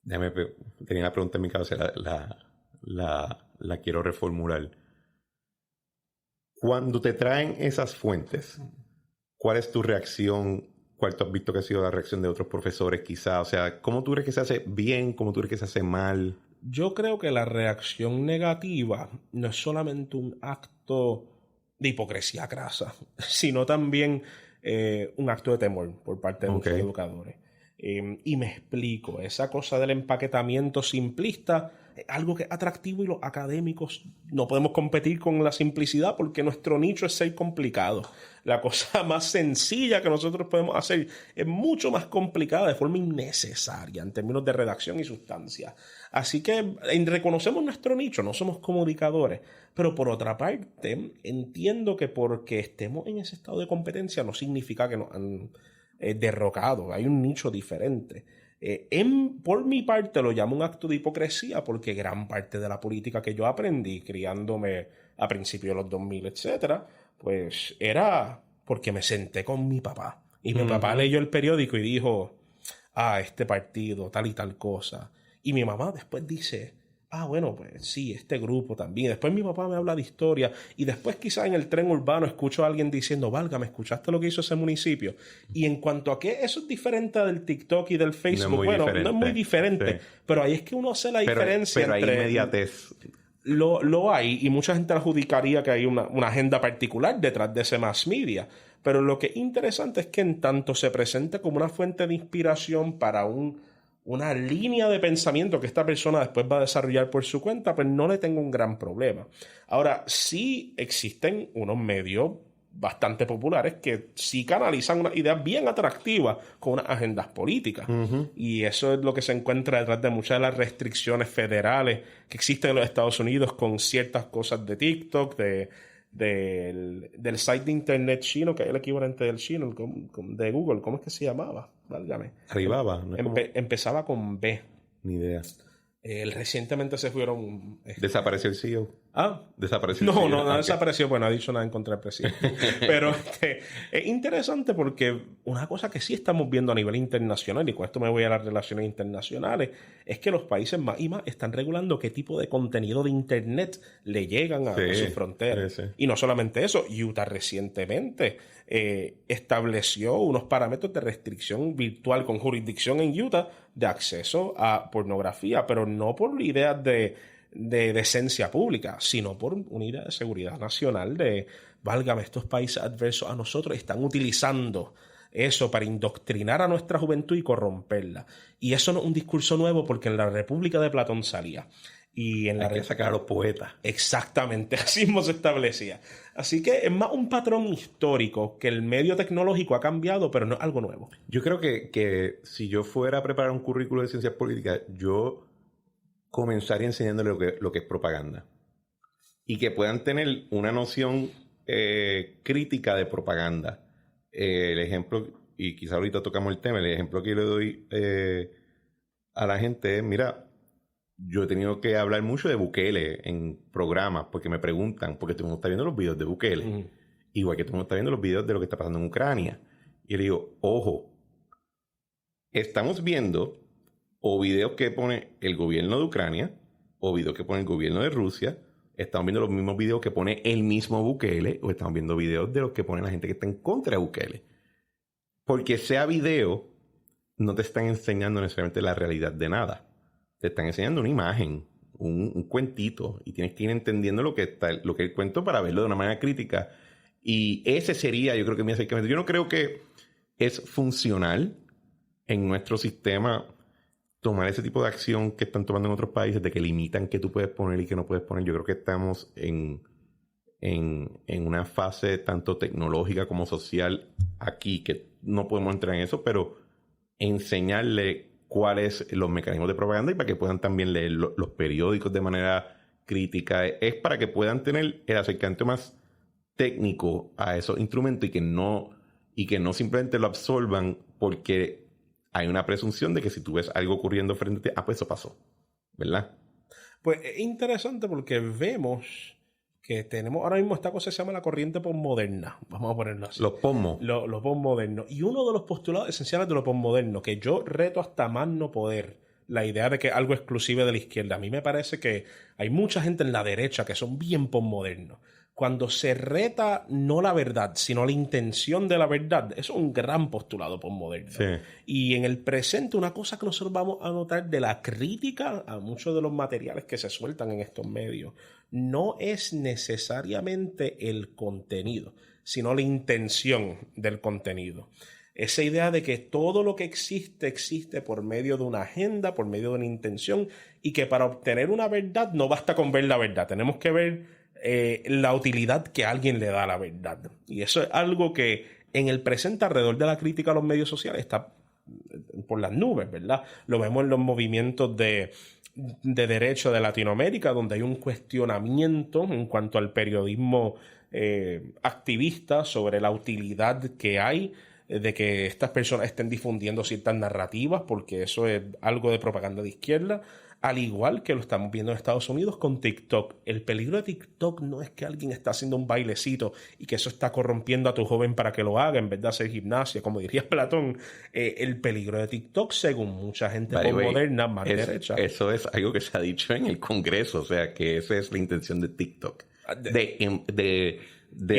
tenía una pregunta en mi cabeza, la quiero reformular. Cuando te traen esas fuentes, ¿cuál es tu reacción? ¿Cuál tú has visto que ha sido la reacción de otros profesores quizá? O sea, ¿cómo tú crees que se hace bien? ¿Cómo tú crees que se hace mal? Yo creo que la reacción negativa no es solamente un acto de hipocresía crasa, sino también un acto de temor por parte de muchos educadores. Y me explico, esa cosa del empaquetamiento simplista es algo que es atractivo y los académicos no podemos competir con la simplicidad porque nuestro nicho es ser complicado. La cosa más sencilla que nosotros podemos hacer es mucho más complicada de forma innecesaria en términos de redacción y sustancia. Así que reconocemos nuestro nicho, no somos comunicadores, pero por otra parte entiendo que porque estemos en ese estado de competencia no significa que nos han derrocado, hay un nicho diferente. Por mi parte lo llamo un acto de hipocresía porque gran parte de la política que yo aprendí criándome a principios de los 2000, etcétera, pues era porque me senté con mi papá y mi papá leyó el periódico y dijo, este partido, tal y tal cosa, y mi mamá después dice, bueno, pues sí, este grupo también. Después mi papá me habla de historia y después quizás en el tren urbano escucho a alguien diciendo, válgame, ¿escuchaste lo que hizo ese municipio? Y en cuanto a que eso es diferente del TikTok y del Facebook, no es muy diferente, sí. Pero ahí es que uno hace la diferencia pero entre... hay inmediatez. Lo hay y mucha gente adjudicaría que hay una agenda particular detrás de ese mass media. Pero lo que es interesante es que en tanto se presente como una fuente de inspiración para una línea de pensamiento que esta persona después va a desarrollar por su cuenta, pues no le tengo un gran problema. Ahora, sí existen unos medios bastante populares que sí canalizan unas ideas bien atractivas con unas agendas políticas. Y eso es lo que se encuentra detrás de muchas de las restricciones federales que existen en los Estados Unidos con ciertas cosas de TikTok, del site de internet chino, que es el equivalente del chino, de Google. ¿Cómo es que se llamaba? Válgame. Alibaba. ¿No? Empezaba con B. Ni idea. Recientemente se fueron... Desapareció el CEO. Ah, desapareció el no, CEO. no desapareció, pues no ha dicho nada en contra del presidente. Pero es interesante porque una cosa que sí estamos viendo a nivel internacional, y con esto me voy a las relaciones internacionales, es que los países más y más están regulando qué tipo de contenido de internet le llegan a sus fronteras. Sí. Y no solamente eso, Utah recientemente estableció unos parámetros de restricción virtual con jurisdicción en Utah de acceso a pornografía, pero no por ideas de decencia pública, sino por una idea de seguridad nacional válgame, estos países adversos a nosotros están utilizando eso para indoctrinar a nuestra juventud y corromperla. Y eso no es un discurso nuevo porque en la República de Platón salía. Y en Hay que sacar a los poetas. Exactamente, así mismo se establecía. Así que es más un patrón histórico que el medio tecnológico ha cambiado, pero no es algo nuevo. Yo creo que si yo fuera a preparar un currículo de ciencias políticas, yo comenzaría enseñándole lo que es propaganda. Y que puedan tener una noción crítica de propaganda. El ejemplo, y quizá ahorita tocamos el tema, el ejemplo que yo le doy a la gente es, mira, yo he tenido que hablar mucho de Bukele en programas porque me preguntan, porque todo el mundo está viendo los videos de Bukele, igual que todo el mundo está viendo los videos de lo que está pasando en Ucrania. Y yo le digo, ojo, estamos viendo o videos que pone el gobierno de Ucrania o videos que pone el gobierno de Rusia. Estamos viendo los mismos videos que pone el mismo Bukele o estamos viendo videos de los que pone la gente que está en contra de Bukele. Porque sea video, no te están enseñando necesariamente la realidad de nada. Te están enseñando una imagen, un cuentito, y tienes que ir entendiendo lo que es el cuento para verlo de una manera crítica. Y ese sería, yo creo que mi acercamiento. Yo no creo que es funcional en nuestro sistema tomar ese tipo de acción que están tomando en otros países, de que limitan qué tú puedes poner y qué no puedes poner. Yo creo que estamos en una fase tanto tecnológica como social aquí, que no podemos entrar en eso, pero enseñarle cuáles los mecanismos de propaganda y para que puedan también leer los periódicos de manera crítica. Es para que puedan tener el acercamiento más técnico a esos instrumentos y que no simplemente lo absorban porque hay una presunción de que si tú ves algo ocurriendo frente a ti, pues eso pasó, ¿verdad? Pues es interesante porque vemos que tenemos ahora mismo esta cosa que se llama la corriente posmoderna. Vamos a ponerlo así. Los posmos. Los posmodernos. Y uno de los postulados esenciales de los posmodernos, que yo reto hasta más no poder, la idea de que algo exclusivo de la izquierda. A mí me parece que hay mucha gente en la derecha que son bien posmodernos. Cuando se reta no la verdad, sino la intención de la verdad, eso es un gran postulado posmoderno. Sí. Y en el presente, una cosa que nosotros vamos a notar de la crítica a muchos de los materiales que se sueltan en estos medios, no es necesariamente el contenido, sino la intención del contenido. Esa idea de que todo lo que existe por medio de una agenda, por medio de una intención, y que para obtener una verdad no basta con ver la verdad, tenemos que ver la utilidad que alguien le da a la verdad. Y eso es algo que en el presente alrededor de la crítica a los medios sociales está por las nubes, ¿verdad? Lo vemos en los movimientos de derecho de Latinoamérica, donde hay un cuestionamiento en cuanto al periodismo activista sobre la utilidad que hay de que estas personas estén difundiendo ciertas narrativas, porque eso es algo de propaganda de izquierda, al igual que lo estamos viendo en Estados Unidos con TikTok. El peligro de TikTok no es que alguien está haciendo un bailecito y que eso está corrompiendo a tu joven para que lo haga en vez de hacer gimnasia, como diría Platón. El peligro de TikTok, según mucha gente moderna, más derecha. Eso es algo que se ha dicho en el Congreso, o sea, que esa es la intención de TikTok. De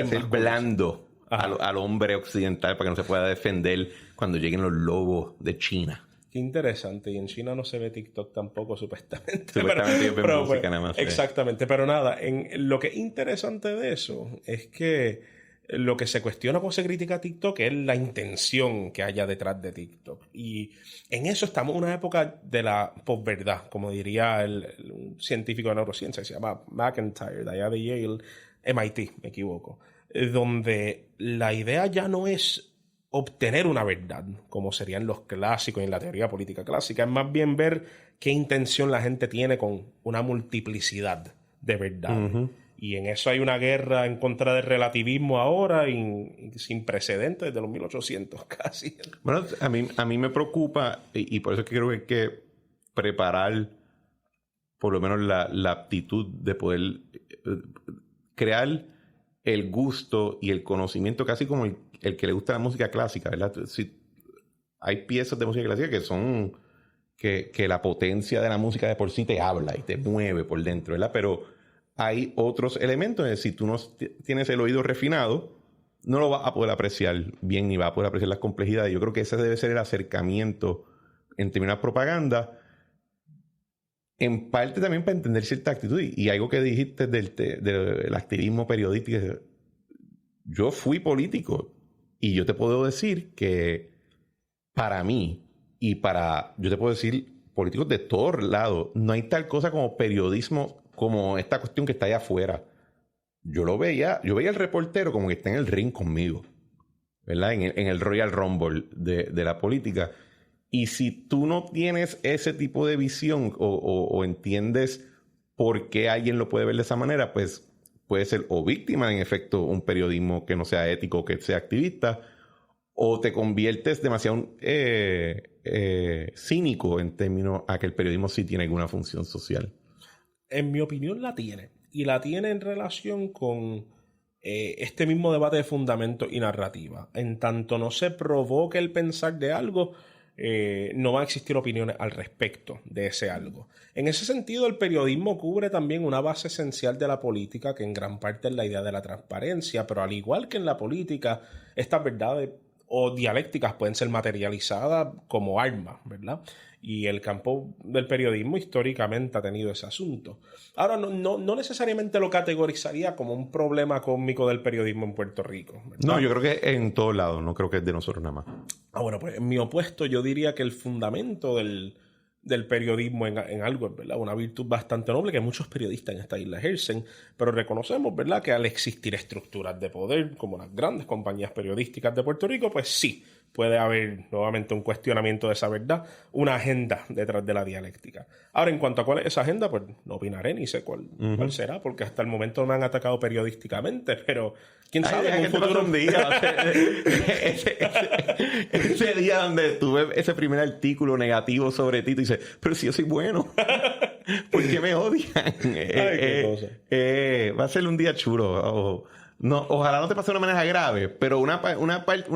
hacer blando al hombre occidental para que no se pueda defender cuando lleguen los lobos de China. Qué interesante. Y en China no se ve TikTok tampoco, supuestamente. Supuestamente pero música nada más. Exactamente. Pero nada, lo que es interesante de eso es que Lo que se cuestiona cuando se critica a TikTok es la intención que haya detrás de TikTok. Y en eso estamos en una época de la posverdad, como diría un científico de neurociencia que se llama McIntyre, de allá de Yale, MIT, me equivoco, donde la idea ya no es obtener una verdad, como serían los clásicos en la teoría política clásica, es más bien ver qué intención la gente tiene con una multiplicidad de verdades. Uh-huh. Y en eso hay una guerra en contra del relativismo ahora sin precedentes desde los 1800 casi. Bueno, a mí me preocupa y por eso es que creo que hay que preparar por lo menos la aptitud de poder crear el gusto y el conocimiento casi como el que le gusta la música clásica, ¿verdad? Si hay piezas de música clásica que son que la potencia de la música de por sí te habla y te mueve por dentro, ¿verdad? Pero hay otros elementos. Si tú no tienes el oído refinado, no lo vas a poder apreciar bien ni vas a poder apreciar las complejidades. Yo creo que ese debe ser el acercamiento en términos de propaganda, en parte también para entender cierta actitud. Y algo que dijiste del activismo periodístico. Yo fui político y yo te puedo decir que para mí yo te puedo decir políticos de todos lados, no hay tal cosa como periodismo, como esta cuestión que está allá afuera. Yo veía al reportero como que está en el ring conmigo, ¿verdad? En el Royal Rumble de la política. Y si tú no tienes ese tipo de visión o entiendes por qué alguien lo puede ver de esa manera, pues puede ser o víctima, en efecto, un periodismo que no sea ético, que sea activista, o te conviertes demasiado cínico en términos a que el periodismo sí tiene alguna función social. En mi opinión la tiene. Y la tiene en relación con este mismo debate de fundamento y narrativa. En tanto no se provoque el pensar de algo, no van a existir opiniones al respecto de ese algo. En ese sentido, el periodismo cubre también una base esencial de la política, que en gran parte es la idea de la transparencia, pero al igual que en la política, estas verdades o dialécticas pueden ser materializadas como armas, ¿verdad? Y el campo del periodismo históricamente ha tenido ese asunto. Ahora, no necesariamente lo categorizaría como un problema cósmico del periodismo en Puerto Rico, ¿verdad? No, yo creo que en todos lados, no creo que es de nosotros nada más. Bueno, pues en mi opuesto yo diría que el fundamento del periodismo en algo es, ¿verdad?, una virtud bastante noble que muchos periodistas en esta isla ejercen, pero reconocemos, ¿verdad?, que al existir estructuras de poder como las grandes compañías periodísticas de Puerto Rico, pues sí, puede haber nuevamente un cuestionamiento de esa verdad, una agenda detrás de la dialéctica. Ahora, en cuanto a cuál es esa agenda, pues no opinaré ni sé cuál será, porque hasta el momento no me han atacado periodísticamente, pero quién sabe. En un futuro un día, ese día donde tuve ese primer artículo negativo sobre ti, tú dices, pero si yo soy bueno, ¿por qué me odian? Va a ser un día chulo. No, ojalá no te pase de una manera grave, pero una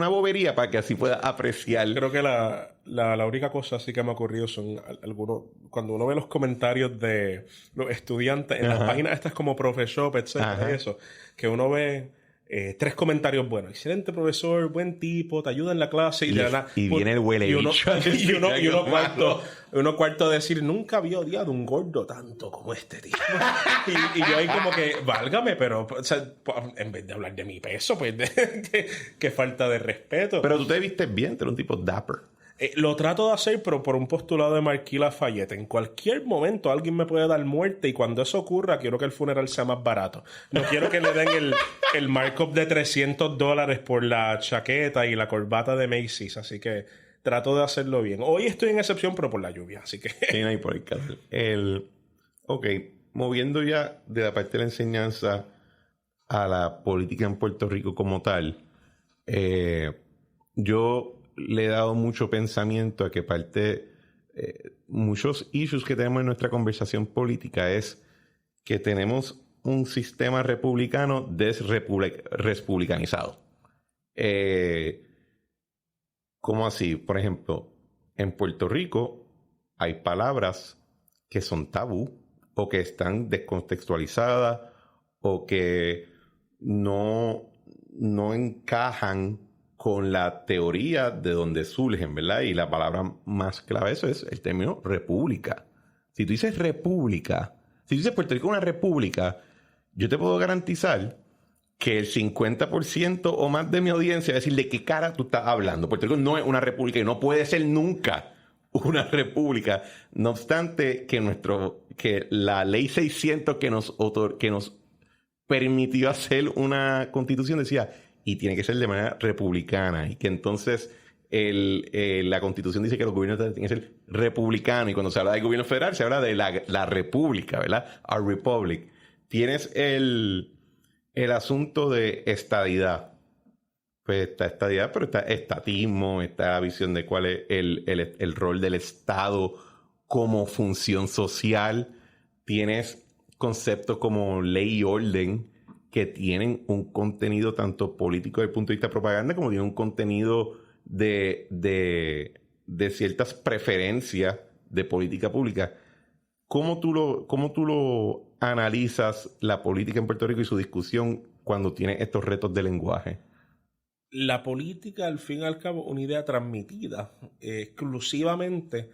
bobería para que así puedas apreciar. Creo que la única cosa así que me ha ocurrido son algunos, cuando uno ve los comentarios de los estudiantes en las páginas estas como Profeshop, etcétera, eso, que uno ve 3 comentarios buenos. Excelente profesor, buen tipo, te ayuda en la clase y viene el huele bicho. Y uno cuarto a decir, nunca había odiado un gordo tanto como este tipo. y yo ahí como que, válgame, pero o sea, en vez de hablar de mi peso, pues que falta de respeto. Pero tú te viste bien, tú eres un tipo dapper. Lo trato de hacer, pero por un postulado de Marquis Lafayette. En cualquier momento alguien me puede dar muerte y cuando eso ocurra quiero que el funeral sea más barato. No quiero que le den el markup de $300 por la chaqueta y la corbata de Macy's. Así que trato de hacerlo bien. Hoy estoy en excepción, pero por la lluvia. Así que... Sí, no hay por el caso. Ok, moviendo ya de la parte de la enseñanza a la política en Puerto Rico como tal, yo le he dado mucho pensamiento a que muchos issues que tenemos en nuestra conversación política es que tenemos un sistema republicano desrepublicanizado. ¿Cómo así? Por ejemplo, en Puerto Rico hay palabras que son tabú o que están descontextualizadas o que no encajan con la teoría de donde surgen, ¿verdad? Y la palabra más clave de eso es el término república. Si tú dices república, si tú dices Puerto Rico es una república, yo te puedo garantizar que el 50% o más de mi audiencia va a decir de qué cara tú estás hablando. Puerto Rico no es una república y no puede ser nunca una república. No obstante que la ley 600 que nos permitió hacer una constitución decía, y tiene que ser de manera republicana, y que entonces la constitución dice que los gobiernos tienen que ser republicanos, y cuando se habla del gobierno federal se habla de la república, ¿verdad? Our republic. Tienes el asunto de estadidad. Pues está estadidad, pero está estatismo, está la visión de cuál es el rol del Estado como función social. Tienes conceptos como ley y orden que tienen un contenido tanto político desde el punto de vista de propaganda como tienen un contenido de ciertas preferencias de política pública. ¿Cómo tú lo analizas la política en Puerto Rico y su discusión cuando tiene estos retos de lenguaje? La política, al fin y al cabo, una idea transmitida exclusivamente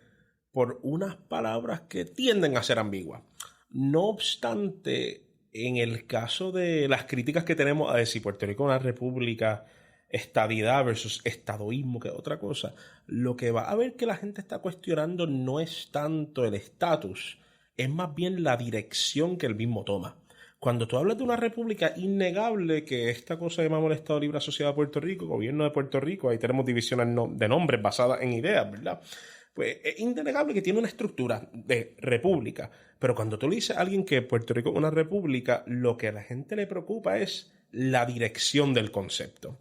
por unas palabras que tienden a ser ambiguas. No obstante, en el caso de las críticas que tenemos a decir Puerto Rico es una república, estadidad versus estadoísmo, que es otra cosa, lo que va a ver que la gente está cuestionando no es tanto el estatus, es más bien la dirección que el mismo toma. Cuando tú hablas de una república, innegable que esta cosa llamamos el Estado Libre Asociado de Puerto Rico, gobierno de Puerto Rico, ahí tenemos divisiones de nombres basadas en ideas, ¿verdad? Pues es innegable que tiene una estructura de república. Pero cuando tú le dices a alguien que Puerto Rico es una república, lo que a la gente le preocupa es la dirección del concepto.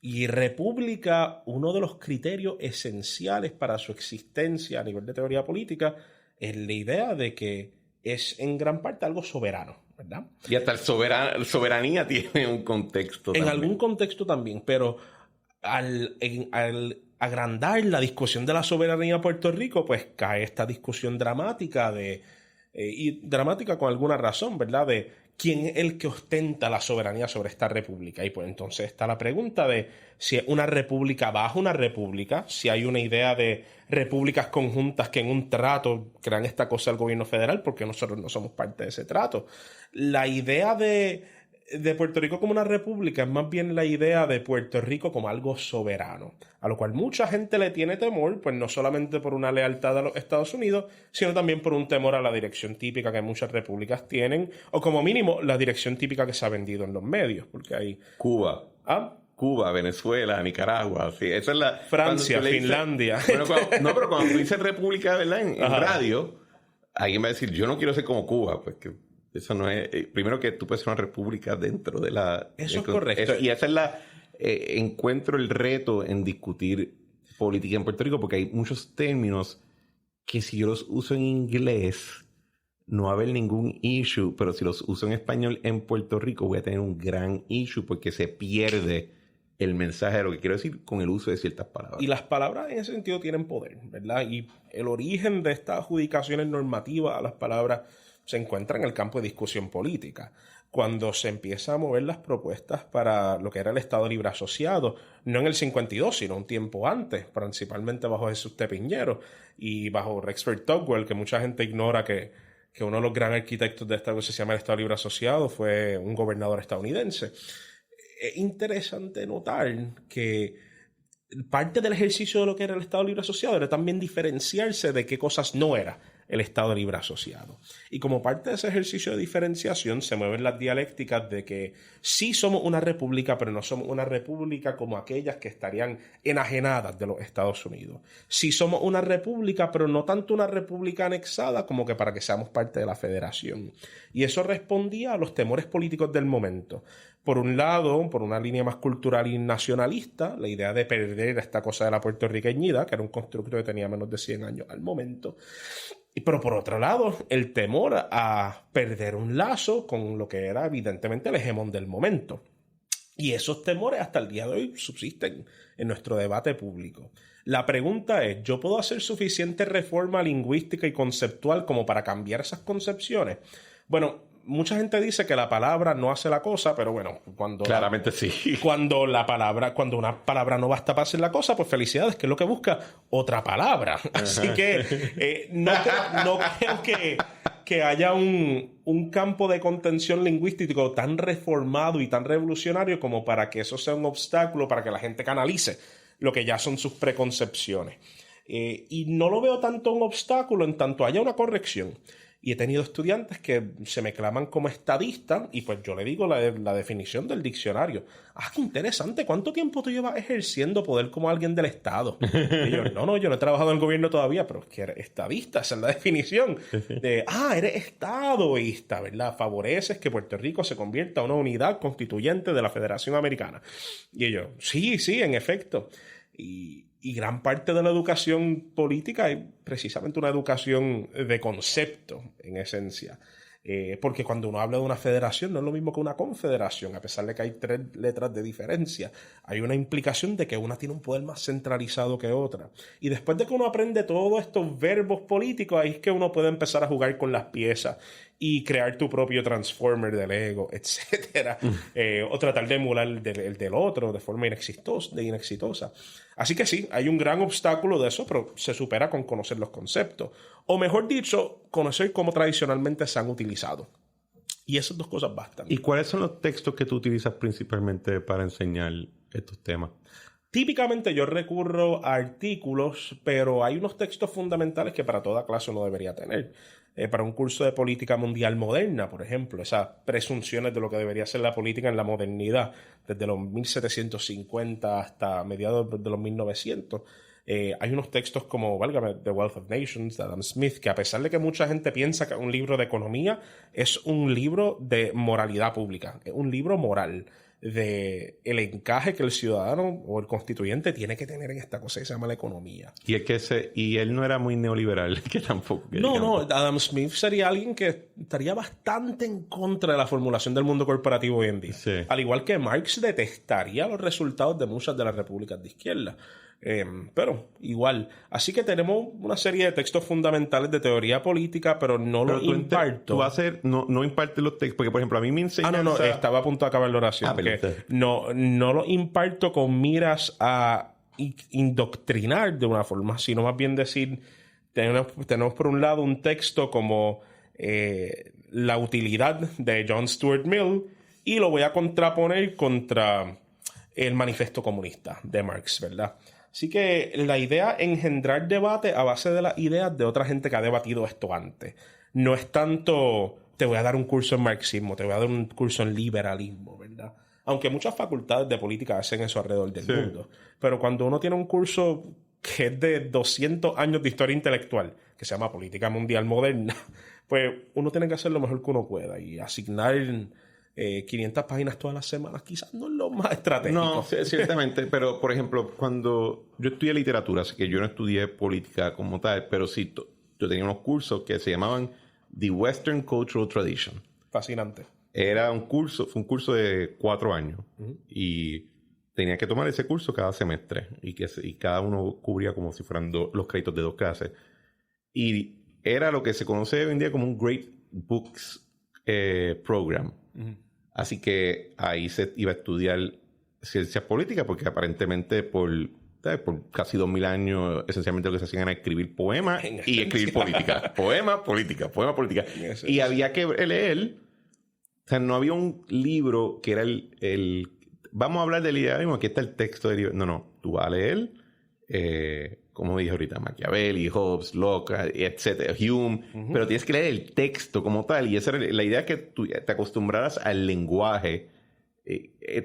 Y república, uno de los criterios esenciales para su existencia a nivel de teoría política, es la idea de que es en gran parte algo soberano, ¿verdad? Y hasta el soberanía tiene un contexto en también. algún contexto también, pero al agrandar la discusión de la soberanía de Puerto Rico, pues cae esta discusión dramática y dramática con alguna razón, ¿verdad? De quién es el que ostenta la soberanía sobre esta república. Y pues entonces está la pregunta de si es una república bajo una república, si hay una idea de repúblicas conjuntas que en un trato crean esta cosa al gobierno federal, porque nosotros no somos parte de ese trato. La idea de Puerto Rico como una república es más bien la idea de Puerto Rico como algo soberano, a lo cual mucha gente le tiene temor, pues no solamente por una lealtad a los Estados Unidos, sino también por un temor a la dirección típica que muchas repúblicas tienen, o como mínimo la dirección típica que se ha vendido en los medios, porque hay Cuba, Venezuela, Nicaragua, sí, esa es la Francia, Finlandia. Pero cuando tú dices república, ¿verdad? En radio, alguien va a decir, yo no quiero ser como Cuba, pues que eso no es... primero que tú puedes ser una república dentro de la... Eso es correcto. Y esa es la... encuentro el reto en discutir política en Puerto Rico, porque hay muchos términos que si yo los uso en inglés no va a haber ningún issue, pero si los uso en español en Puerto Rico voy a tener un gran issue porque se pierde el mensaje de lo que quiero decir con el uso de ciertas palabras. Y las palabras en ese sentido tienen poder, ¿verdad? Y el origen de estas adjudicaciones normativas a las palabras se encuentra en el campo de discusión política. Cuando se empieza a mover las propuestas para lo que era el Estado Libre Asociado, no en el 52, sino un tiempo antes, principalmente bajo Jesús T. Piñero y bajo Rexford Tugwell, que mucha gente ignora que uno de los gran arquitectos de esta cosa se llama el Estado Libre Asociado, fue un gobernador estadounidense. Es interesante notar que parte del ejercicio de lo que era el Estado Libre Asociado era también diferenciarse de qué cosas no era el Estado Libre Asociado. Y como parte de ese ejercicio de diferenciación se mueven las dialécticas de que sí somos una república, pero no somos una república como aquellas que estarían enajenadas de los Estados Unidos. Sí somos una república, pero no tanto una república anexada como que para que seamos parte de la federación. Y eso respondía a los temores políticos del momento. Por un lado, por una línea más cultural y nacionalista, la idea de perder esta cosa de la puertorriqueñidad, que era un constructo que tenía menos de 100 años al momento. Pero por otro lado, el temor a perder un lazo con lo que era evidentemente el hegemón del momento. Y esos temores hasta el día de hoy subsisten en nuestro debate público. La pregunta es, ¿yo puedo hacer suficiente reforma lingüística y conceptual como para cambiar esas concepciones? Bueno, mucha gente dice que la palabra no hace la cosa, pero bueno, claramente sí. Cuando una palabra no basta para hacer la cosa, pues felicidades, que es lo que busca otra palabra. Así que no creo que que haya un campo de contención lingüístico tan reformado y tan revolucionario como para que eso sea un obstáculo para que la gente canalice lo que ya son sus preconcepciones. Y no lo veo tanto un obstáculo en tanto haya una corrección. Y he tenido estudiantes que se me claman como estadista y pues yo le digo la definición del diccionario. Ah, qué interesante. ¿Cuánto tiempo tú llevas ejerciendo poder como alguien del Estado? Y yo, no, yo no he trabajado en el gobierno todavía, pero es que eres estadista, esa es la definición. Eres estadoísta, ¿verdad? Favoreces que Puerto Rico se convierta en una unidad constituyente de la Federación Americana. Y yo, sí, en efecto. Y gran parte de la educación política es precisamente una educación de concepto, en esencia. Porque cuando uno habla de una federación no es lo mismo que una confederación, a pesar de que hay 3 letras de diferencia. Hay una implicación de que una tiene un poder más centralizado que otra. Y después de que uno aprende todos estos verbos políticos, ahí es que uno puede empezar a jugar con las piezas y crear tu propio transformer del ego, etc. O tratar de emular el del otro de forma inexitosa. Así que sí, hay un gran obstáculo de eso, pero se supera con conocer los conceptos. O mejor dicho, conocer cómo tradicionalmente se han utilizado. Y esas 2 cosas bastan. ¿Y cuáles son los textos que tú utilizas principalmente para enseñar estos temas? Típicamente yo recurro a artículos, pero hay unos textos fundamentales que para toda clase uno debería tener. Para un curso de política mundial moderna, por ejemplo, esas presunciones de lo que debería ser la política en la modernidad, desde los 1750 hasta mediados de los 1900. Hay unos textos como, válgame, The Wealth of Nations, de Adam Smith, que a pesar de que mucha gente piensa que es un libro de economía, es un libro de moralidad pública, es un libro moral de el encaje que el ciudadano o el constituyente tiene que tener en esta cosa que se llama la economía. Y él no era muy neoliberal, que tampoco. No, Adam Smith sería alguien que estaría bastante en contra de la formulación del mundo corporativo hoy en día. Sí. Al igual que Marx detestaría los resultados de muchas de las repúblicas de izquierda. Pero igual. Así que tenemos una serie de textos fundamentales de teoría política, pero no lo imparto. No impartes los textos, porque por ejemplo a mí me enseñan... No, estaba a punto de acabar la oración. No lo imparto con miras a indoctrinar de una forma, sino más bien decir, tenemos por un lado un texto como la utilidad de John Stuart Mill y lo voy a contraponer contra el manifiesto comunista de Marx, ¿verdad? Así que la idea es engendrar debate a base de las ideas de otra gente que ha debatido esto antes. No es tanto, te voy a dar un curso en marxismo, te voy a dar un curso en liberalismo, ¿verdad? Aunque muchas facultades de política hacen eso alrededor del mundo. Pero cuando uno tiene un curso que es de 200 años de historia intelectual, que se llama Política Mundial Moderna, pues uno tiene que hacer lo mejor que uno pueda y asignar 500 páginas todas las semanas quizás no es lo más estratégico. No, ciertamente, pero por ejemplo, cuando yo estudié literatura, así que yo no estudié política como tal, pero sí, yo tenía unos cursos que se llamaban The Western Cultural Tradition. Fascinante. Fue un curso de 4 años y tenía que tomar ese curso cada semestre y cada uno cubría como si fueran los créditos de 2 clases. Y era lo que se conoce hoy en día como un Great Books Program. Así que ahí se iba a estudiar ciencias políticas porque aparentemente por casi 2000 años esencialmente lo que se hacían era escribir poemas y escribir política. Poema, política. Y había que leer. O sea, no había un libro que era el vamos a hablar del idealismo, aquí está el texto del libro. No, tú vas a leer como dije ahorita, Machiavelli, Hobbes, Locke, etcétera, Hume, pero tienes que leer el texto como tal, y esa era la idea, que tú te acostumbraras al lenguaje.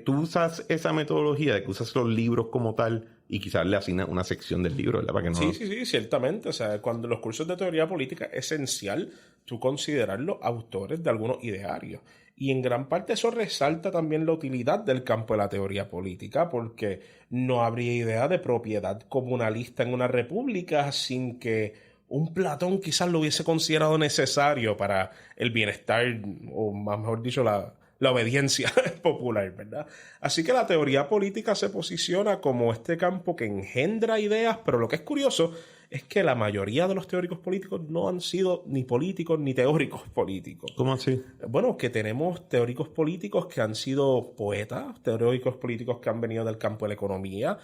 Tú usas esa metodología de que usas los libros como tal y quizás le asignas una sección del libro, ¿verdad? Para que no... Sí, ciertamente. O sea, cuando los cursos de teoría política es esencial tú considerarlos autores de algunos idearios. Y en gran parte eso resalta también la utilidad del campo de la teoría política, porque no habría idea de propiedad comunalista en una república sin que un Platón quizás lo hubiese considerado necesario para el bienestar, o más mejor dicho, la obediencia popular, ¿verdad? Así que la teoría política se posiciona como este campo que engendra ideas, pero lo que es curioso es que la mayoría de los teóricos políticos no han sido ni políticos ni teóricos políticos. ¿Cómo así? Bueno, que tenemos teóricos políticos que han sido poetas, teóricos políticos que han venido del campo de la economía,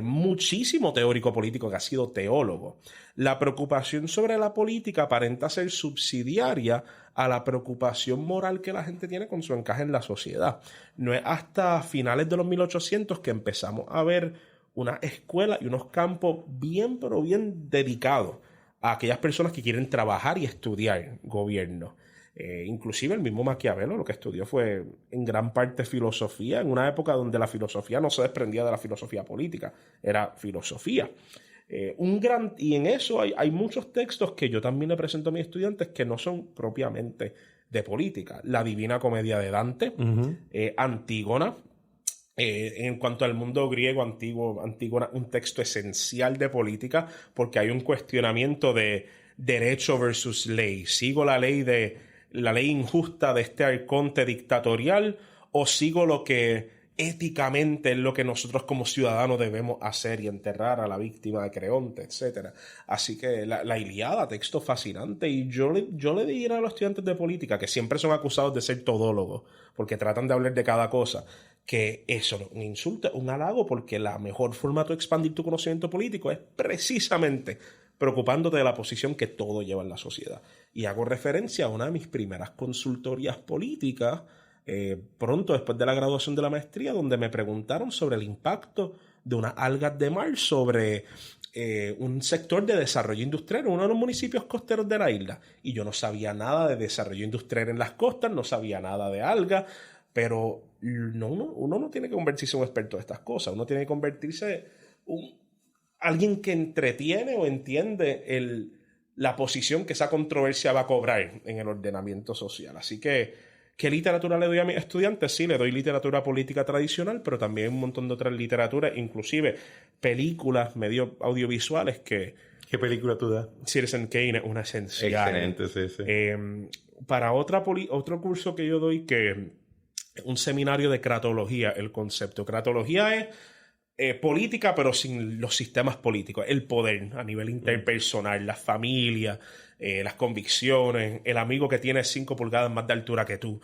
muchísimo teórico político que ha sido teólogo. La preocupación sobre la política aparenta ser subsidiaria a la preocupación moral que la gente tiene con su encaje en la sociedad. No es hasta finales de los 1800 que empezamos a ver una escuela y unos campos bien, pero bien dedicados a aquellas personas que quieren trabajar y estudiar gobierno. Inclusive el mismo Maquiavelo lo que estudió fue en gran parte filosofía, en una época donde la filosofía no se desprendía de la filosofía política, era filosofía. Y en eso hay muchos textos que yo también le presento a mis estudiantes que no son propiamente de política. La Divina Comedia de Dante, Antígona. En cuanto al mundo griego antiguo, Antígona, un texto esencial de política porque hay un cuestionamiento de derecho versus ley. ¿Sigo la ley injusta de este arconte dictatorial o sigo lo que éticamente es lo que nosotros como ciudadanos debemos hacer y enterrar a la víctima de Creonte, etcétera? Así que la Ilíada, texto fascinante, y yo le diría a los estudiantes de política que siempre son acusados de ser todólogos porque tratan de hablar de cada cosa, que eso no es un insulto, es un halago, porque la mejor forma de expandir tu conocimiento político es precisamente preocupándote de la posición que todo lleva en la sociedad. Y hago referencia a una de mis primeras consultorías políticas, pronto después de la graduación de la maestría, donde me preguntaron sobre el impacto de unas algas de mar sobre un sector de desarrollo industrial en uno de los municipios costeros de la isla. Y yo no sabía nada de desarrollo industrial en las costas, no sabía nada de algas, pero uno no tiene que convertirse en un experto de estas cosas, uno tiene que convertirse en alguien que entretiene o entiende la posición que esa controversia va a cobrar en el ordenamiento social. Así que, ¿qué literatura le doy a mis estudiantes? Sí, le doy literatura política tradicional, pero también un montón de otras literaturas, inclusive películas, medios audiovisuales que... ¿Qué película tú das? Citizen Kane es una esencial. Excelente, sí. Para otro curso que yo doy, que un seminario de cratología, el concepto. Cratología es política, pero sin los sistemas políticos. El poder a nivel interpersonal, la familia, las convicciones, el amigo que tiene 5 pulgadas más de altura que tú.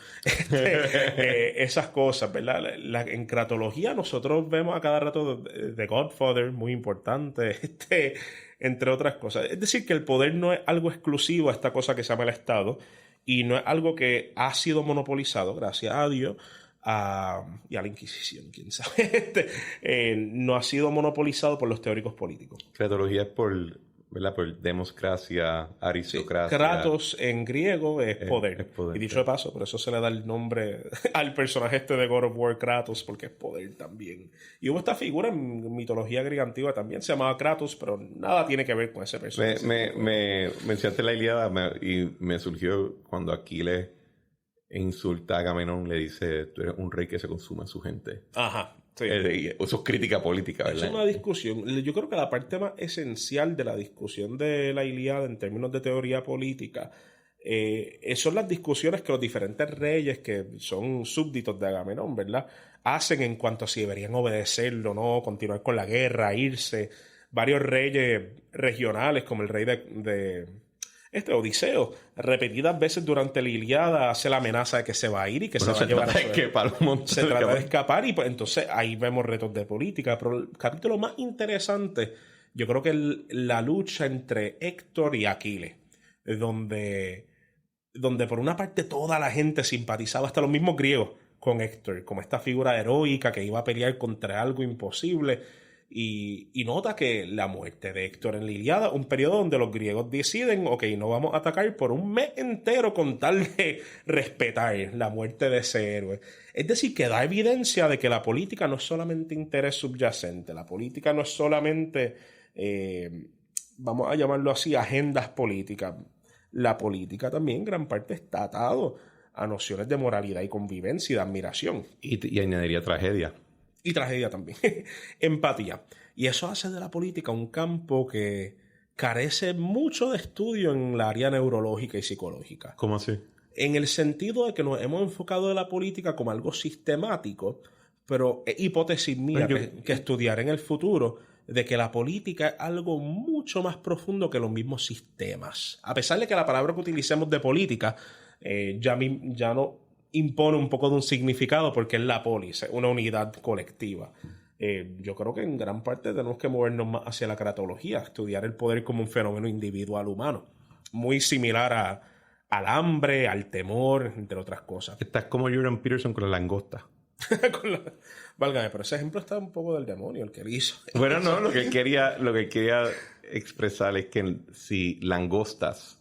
Esas cosas, ¿verdad? En cratología nosotros vemos a cada rato The Godfather, muy importante, entre otras cosas. Es decir, que el poder no es algo exclusivo a esta cosa que se llama el Estado, y no es algo que ha sido monopolizado, gracias a Dios, y a la Inquisición, quién sabe. No ha sido monopolizado por los teóricos políticos. Cratología es ¿verdad? Por democracia, aristocracia. Sí. Kratos en griego es poder. Es poder. Y dicho de paso, por eso se le da el nombre al personaje de God of War, Kratos, porque es poder también. Y hubo esta figura en mitología griega antigua también, se llamaba Kratos, pero nada tiene que ver con ese personaje. Me mencionaste la Ilíada y me surgió cuando Aquiles insulta a Agamenón, le dice: tú eres un rey que se consume a su gente. Ajá. Sí. Eso es crítica política, ¿verdad? Es una discusión. Yo creo que la parte más esencial de la discusión de la Ilíada en términos de teoría política son las discusiones que los diferentes reyes que son súbditos de Agamenón, ¿verdad?, hacen en cuanto a si deberían obedecerlo o no, continuar con la guerra, irse. Varios reyes regionales, como el rey de Odiseo, repetidas veces durante la Ilíada hace la amenaza de que se va a ir y que se va a llevar a se trata de escapar, y pues entonces ahí vemos retos de política. Pero el capítulo más interesante, yo creo que es la lucha entre Héctor y Aquiles, donde por una parte toda la gente simpatizaba, hasta los mismos griegos, con Héctor, como esta figura heroica que iba a pelear contra algo imposible. Y nota que la muerte de Héctor en la Ilíada, un periodo donde los griegos deciden, ok, no vamos a atacar por un mes entero con tal de respetar la muerte de ese héroe. Es decir, que da evidencia de que la política no es solamente interés subyacente, la política no es solamente, vamos a llamarlo así, agendas políticas. La política también en gran parte está atado a nociones de moralidad y convivencia y de admiración. Y añadiría tragedia. Y tragedia también. Empatía. Y eso hace de la política un campo que carece mucho de estudio en la área neurológica y psicológica. ¿Cómo así? En el sentido de que nos hemos enfocado en la política como algo sistemático, pero es hipótesis mía que estudiar en el futuro de que la política es algo mucho más profundo que los mismos sistemas. A pesar de que la palabra que utilicemos de política ya no impone un poco de un significado porque es la polis, es una unidad colectiva. Yo creo que en gran parte tenemos que movernos más hacia la cratología, estudiar el poder como un fenómeno individual humano, muy similar al hambre, al temor, entre otras cosas. Estás como Jordan Peterson con la langosta. Válgame, pero ese ejemplo está un poco del demonio, el que lo hizo. Bueno, no, lo que quería expresar es que si langostas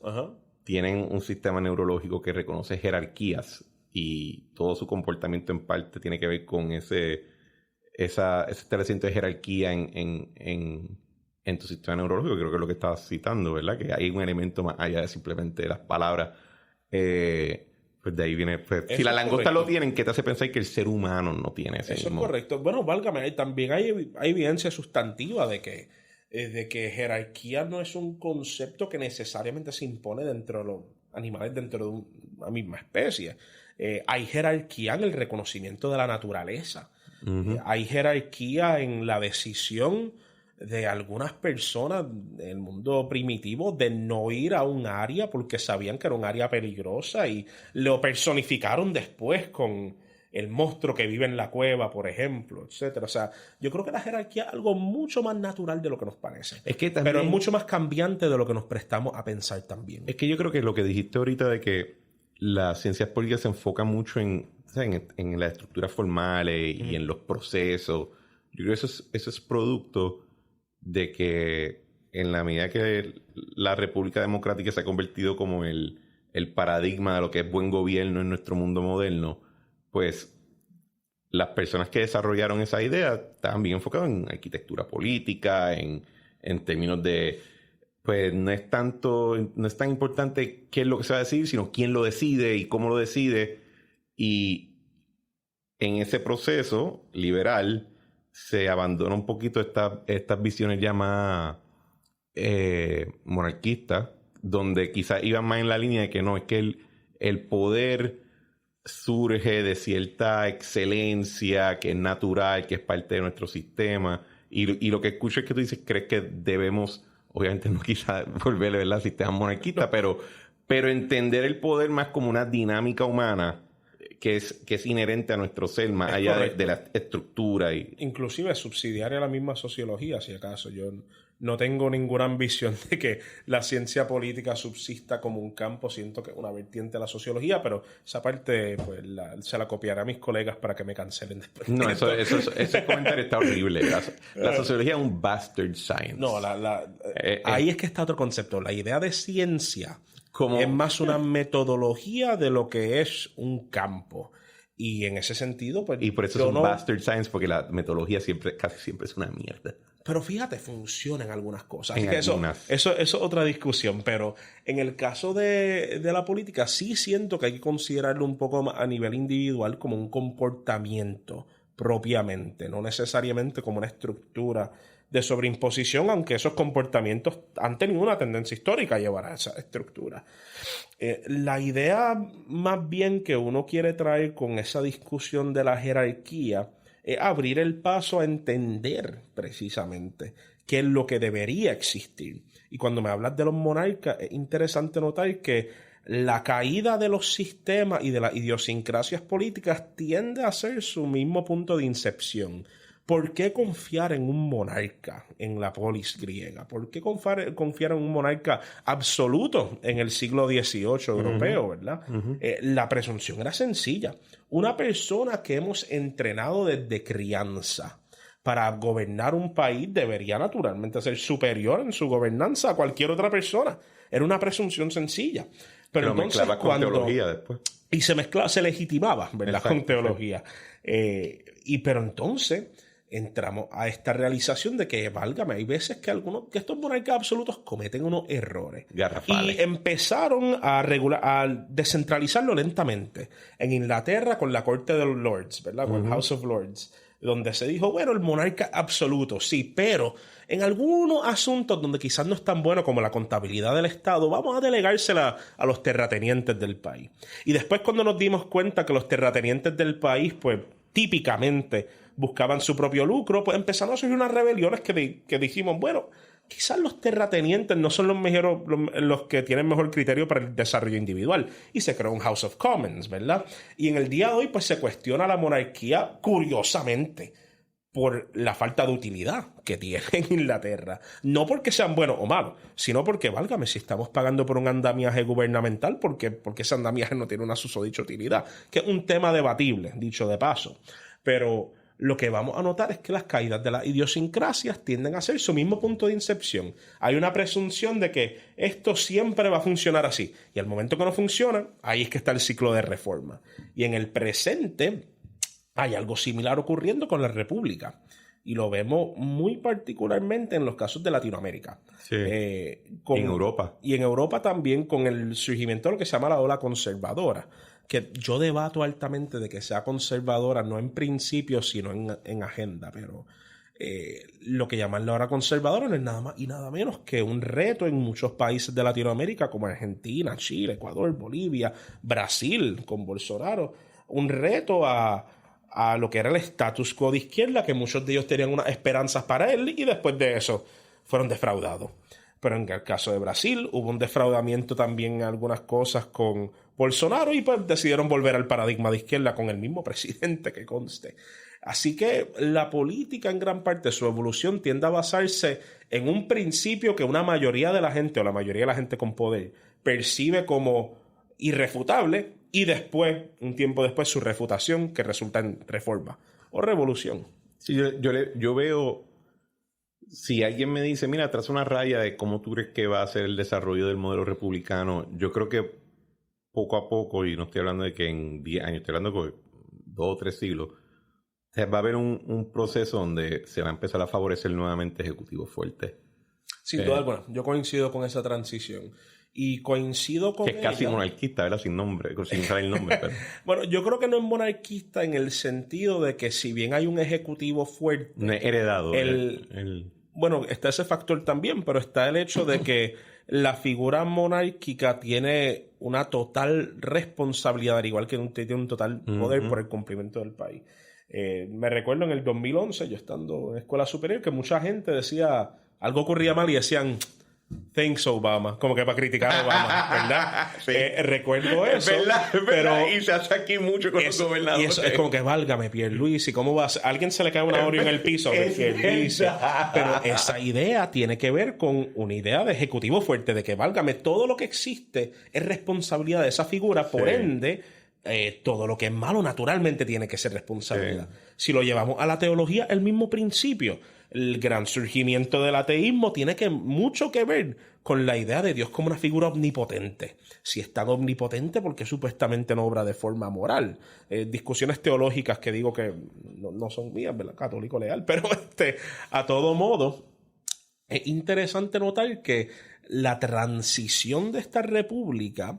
tienen un sistema neurológico que reconoce jerarquías y todo su comportamiento en parte tiene que ver con ese establecimiento de jerarquía en tu sistema neurológico, creo que es lo que estabas citando, ¿verdad? Que hay un elemento más allá de simplemente las palabras. Pues de ahí viene... Pues, si la langosta lo tienen, ¿qué te hace pensar que el ser humano no tiene ese Eso mismo? es correcto. Bueno, válgame, también hay evidencia sustantiva de que jerarquía no es un concepto que necesariamente se impone dentro de los animales, dentro de una misma especie. Hay jerarquía en el reconocimiento de la naturaleza. Hay jerarquía en la decisión de algunas personas del mundo primitivo de no ir a un área porque sabían que era un área peligrosa y lo personificaron después con el monstruo que vive en la cueva, por ejemplo, etcétera. O sea, yo creo que la jerarquía es algo mucho más natural de lo que nos parece. Pero es mucho más cambiante de lo que nos prestamos a pensar también. Es que yo creo que lo que dijiste ahorita de que las ciencias políticas se enfocan mucho en las estructuras formales y en los procesos. Yo creo que eso es producto de que en la medida que la República Democrática se ha convertido como el paradigma de lo que es buen gobierno en nuestro mundo moderno, pues las personas que desarrollaron esa idea estaban bien enfocadas en arquitectura política, en términos de, pues no es tan importante qué es lo que se va a decir, sino quién lo decide y cómo lo decide. Y en ese proceso liberal se abandona un poquito estas visiones ya más monarquistas, donde quizás iban más en la línea de que no, es que el poder surge de cierta excelencia que es natural, que es parte de nuestro sistema. Y lo que escucho es que tú dices, crees que debemos, obviamente no quizás volverle al sistema monarquista, no. pero entender el poder más como una dinámica humana que es inherente a nuestro ser, más allá de la estructura. Inclusive es subsidiaria a la misma sociología, si acaso. Yo no tengo ninguna ambición de que la ciencia política subsista como un campo. Siento que es una vertiente de la sociología, pero esa parte pues se la copiaré a mis colegas para que me cancelen después. No, ese comentario está horrible. La sociología es un bastard science. No, ahí es que está otro concepto. La idea de ciencia es más una metodología de lo que es un campo. Y en ese sentido, pues... Y por eso es un bastard science, porque la metodología casi siempre es una mierda. Pero fíjate, funciona en algunas cosas. Eso es otra discusión. Pero en el caso de la política, sí siento que hay que considerarlo un poco más a nivel individual como un comportamiento propiamente, no necesariamente como una estructura de sobreimposición, aunque esos comportamientos han tenido una tendencia histórica a llevar a esa estructura. La idea más bien que uno quiere traer con esa discusión de la jerarquía es abrir el paso a entender precisamente qué es lo que debería existir. Y cuando me hablas de los monarcas, es interesante notar que la caída de los sistemas y de las idiosincrasias políticas tiende a ser su mismo punto de incepción. ¿Por qué confiar en un monarca en la polis griega? ¿Por qué confiar en un monarca absoluto en el siglo XVIII europeo, verdad? La presunción era sencilla. Una persona que hemos entrenado desde crianza para gobernar un país debería naturalmente ser superior en su gobernanza a cualquier otra persona. Era una presunción sencilla. Pero entonces, mezclaba con teología después. Y se legitimaba, ¿verdad? Exacto, con teología. Pero entonces entramos a esta realización de que, válgame, hay veces que estos monarcas absolutos cometen unos errores. Garrafales. Y empezaron a descentralizarlo lentamente. En Inglaterra con la corte de los Lords, ¿verdad? Con el House of Lords, donde se dijo, bueno, el monarca absoluto, sí, pero en algunos asuntos donde quizás no es tan bueno como la contabilidad del Estado, vamos a delegársela a los terratenientes del país. Y después cuando nos dimos cuenta que los terratenientes del país, pues, típicamente buscaban su propio lucro, pues empezaron a surgir unas rebeliones que dijimos, bueno, quizás los terratenientes no son los que tienen mejor criterio para el desarrollo individual. Y se creó un House of Commons, ¿verdad? Y en el día de hoy, pues se cuestiona la monarquía curiosamente por la falta de utilidad que tiene en Inglaterra. No porque sean buenos o malos, sino porque, válgame, si estamos pagando por un andamiaje gubernamental, porque ese andamiaje no tiene una susodicha utilidad, que es un tema debatible, dicho de paso. Pero lo que vamos a notar es que las caídas de las idiosincrasias tienden a ser su mismo punto de incepción. Hay una presunción de que esto siempre va a funcionar así. Y al momento que no funciona, ahí es que está el ciclo de reforma. Y en el presente hay algo similar ocurriendo con la República. Y lo vemos muy particularmente en los casos de Latinoamérica. Sí. En Europa. Y en Europa también con el surgimiento de lo que se llama la ola conservadora. Que yo debato altamente de que sea conservadora, no en principio, sino en agenda. Pero lo que llaman la ola conservadora no es nada más y nada menos que un reto en muchos países de Latinoamérica, como Argentina, Chile, Ecuador, Bolivia, Brasil, con Bolsonaro. Un reto a lo que era el status quo de izquierda, que muchos de ellos tenían unas esperanzas para él y después de eso fueron defraudados. Pero en el caso de Brasil hubo un defraudamiento también en algunas cosas con Bolsonaro y pues decidieron volver al paradigma de izquierda con el mismo presidente, que conste. Así que la política en gran parte, su evolución tiende a basarse en un principio que una mayoría de la gente o la mayoría de la gente con poder percibe como irrefutable y después, un tiempo después, su refutación que resulta en reforma o revolución. Sí, yo veo, si alguien me dice, mira, traza una raya de cómo tú crees que va a ser el desarrollo del modelo republicano, yo creo que poco a poco, y no estoy hablando de que en 10 años, estoy hablando de 2 o 3 siglos, va a haber un proceso donde se va a empezar a favorecer nuevamente ejecutivos fuertes. Sin duda alguna, yo coincido con esa transición. Y coincido con que es casi monarquista, ¿verdad? Sin nombre, sin saber el nombre. Pero... Bueno, yo creo que no es monarquista en el sentido de que si bien hay un ejecutivo fuerte... No es heredado. Bueno, está ese factor también, pero está el hecho de que la figura monárquica tiene una total responsabilidad, al igual que tiene un total poder por el cumplimiento del país. Me recuerdo en el 2011, yo estando en escuela superior, que mucha gente decía, algo ocurría mal y decían... Thanks Obama, como que para criticar a Obama, ¿verdad? Sí. Recuerdo eso. Es verdad. Y se hace aquí mucho con los gobernadores. Y eso es como que válgame, Pierluisi, ¿cómo va a ser? Alguien se le cae una Oreo en el piso. Pierluisi. Pero esa idea tiene que ver con una idea de ejecutivo fuerte, de que válgame, todo lo que existe es responsabilidad de esa figura, por ende... todo lo que es malo naturalmente tiene que ser responsabilidad. Sí. Si lo llevamos a la teología, el mismo principio. El gran surgimiento del ateísmo tiene mucho que ver con la idea de Dios como una figura omnipotente. Si es tan omnipotente, ¿por qué supuestamente no obra de forma moral? Discusiones teológicas que digo que no son mías, ¿verdad? Católico legal, pero a todo modo, es interesante notar que la transición de esta república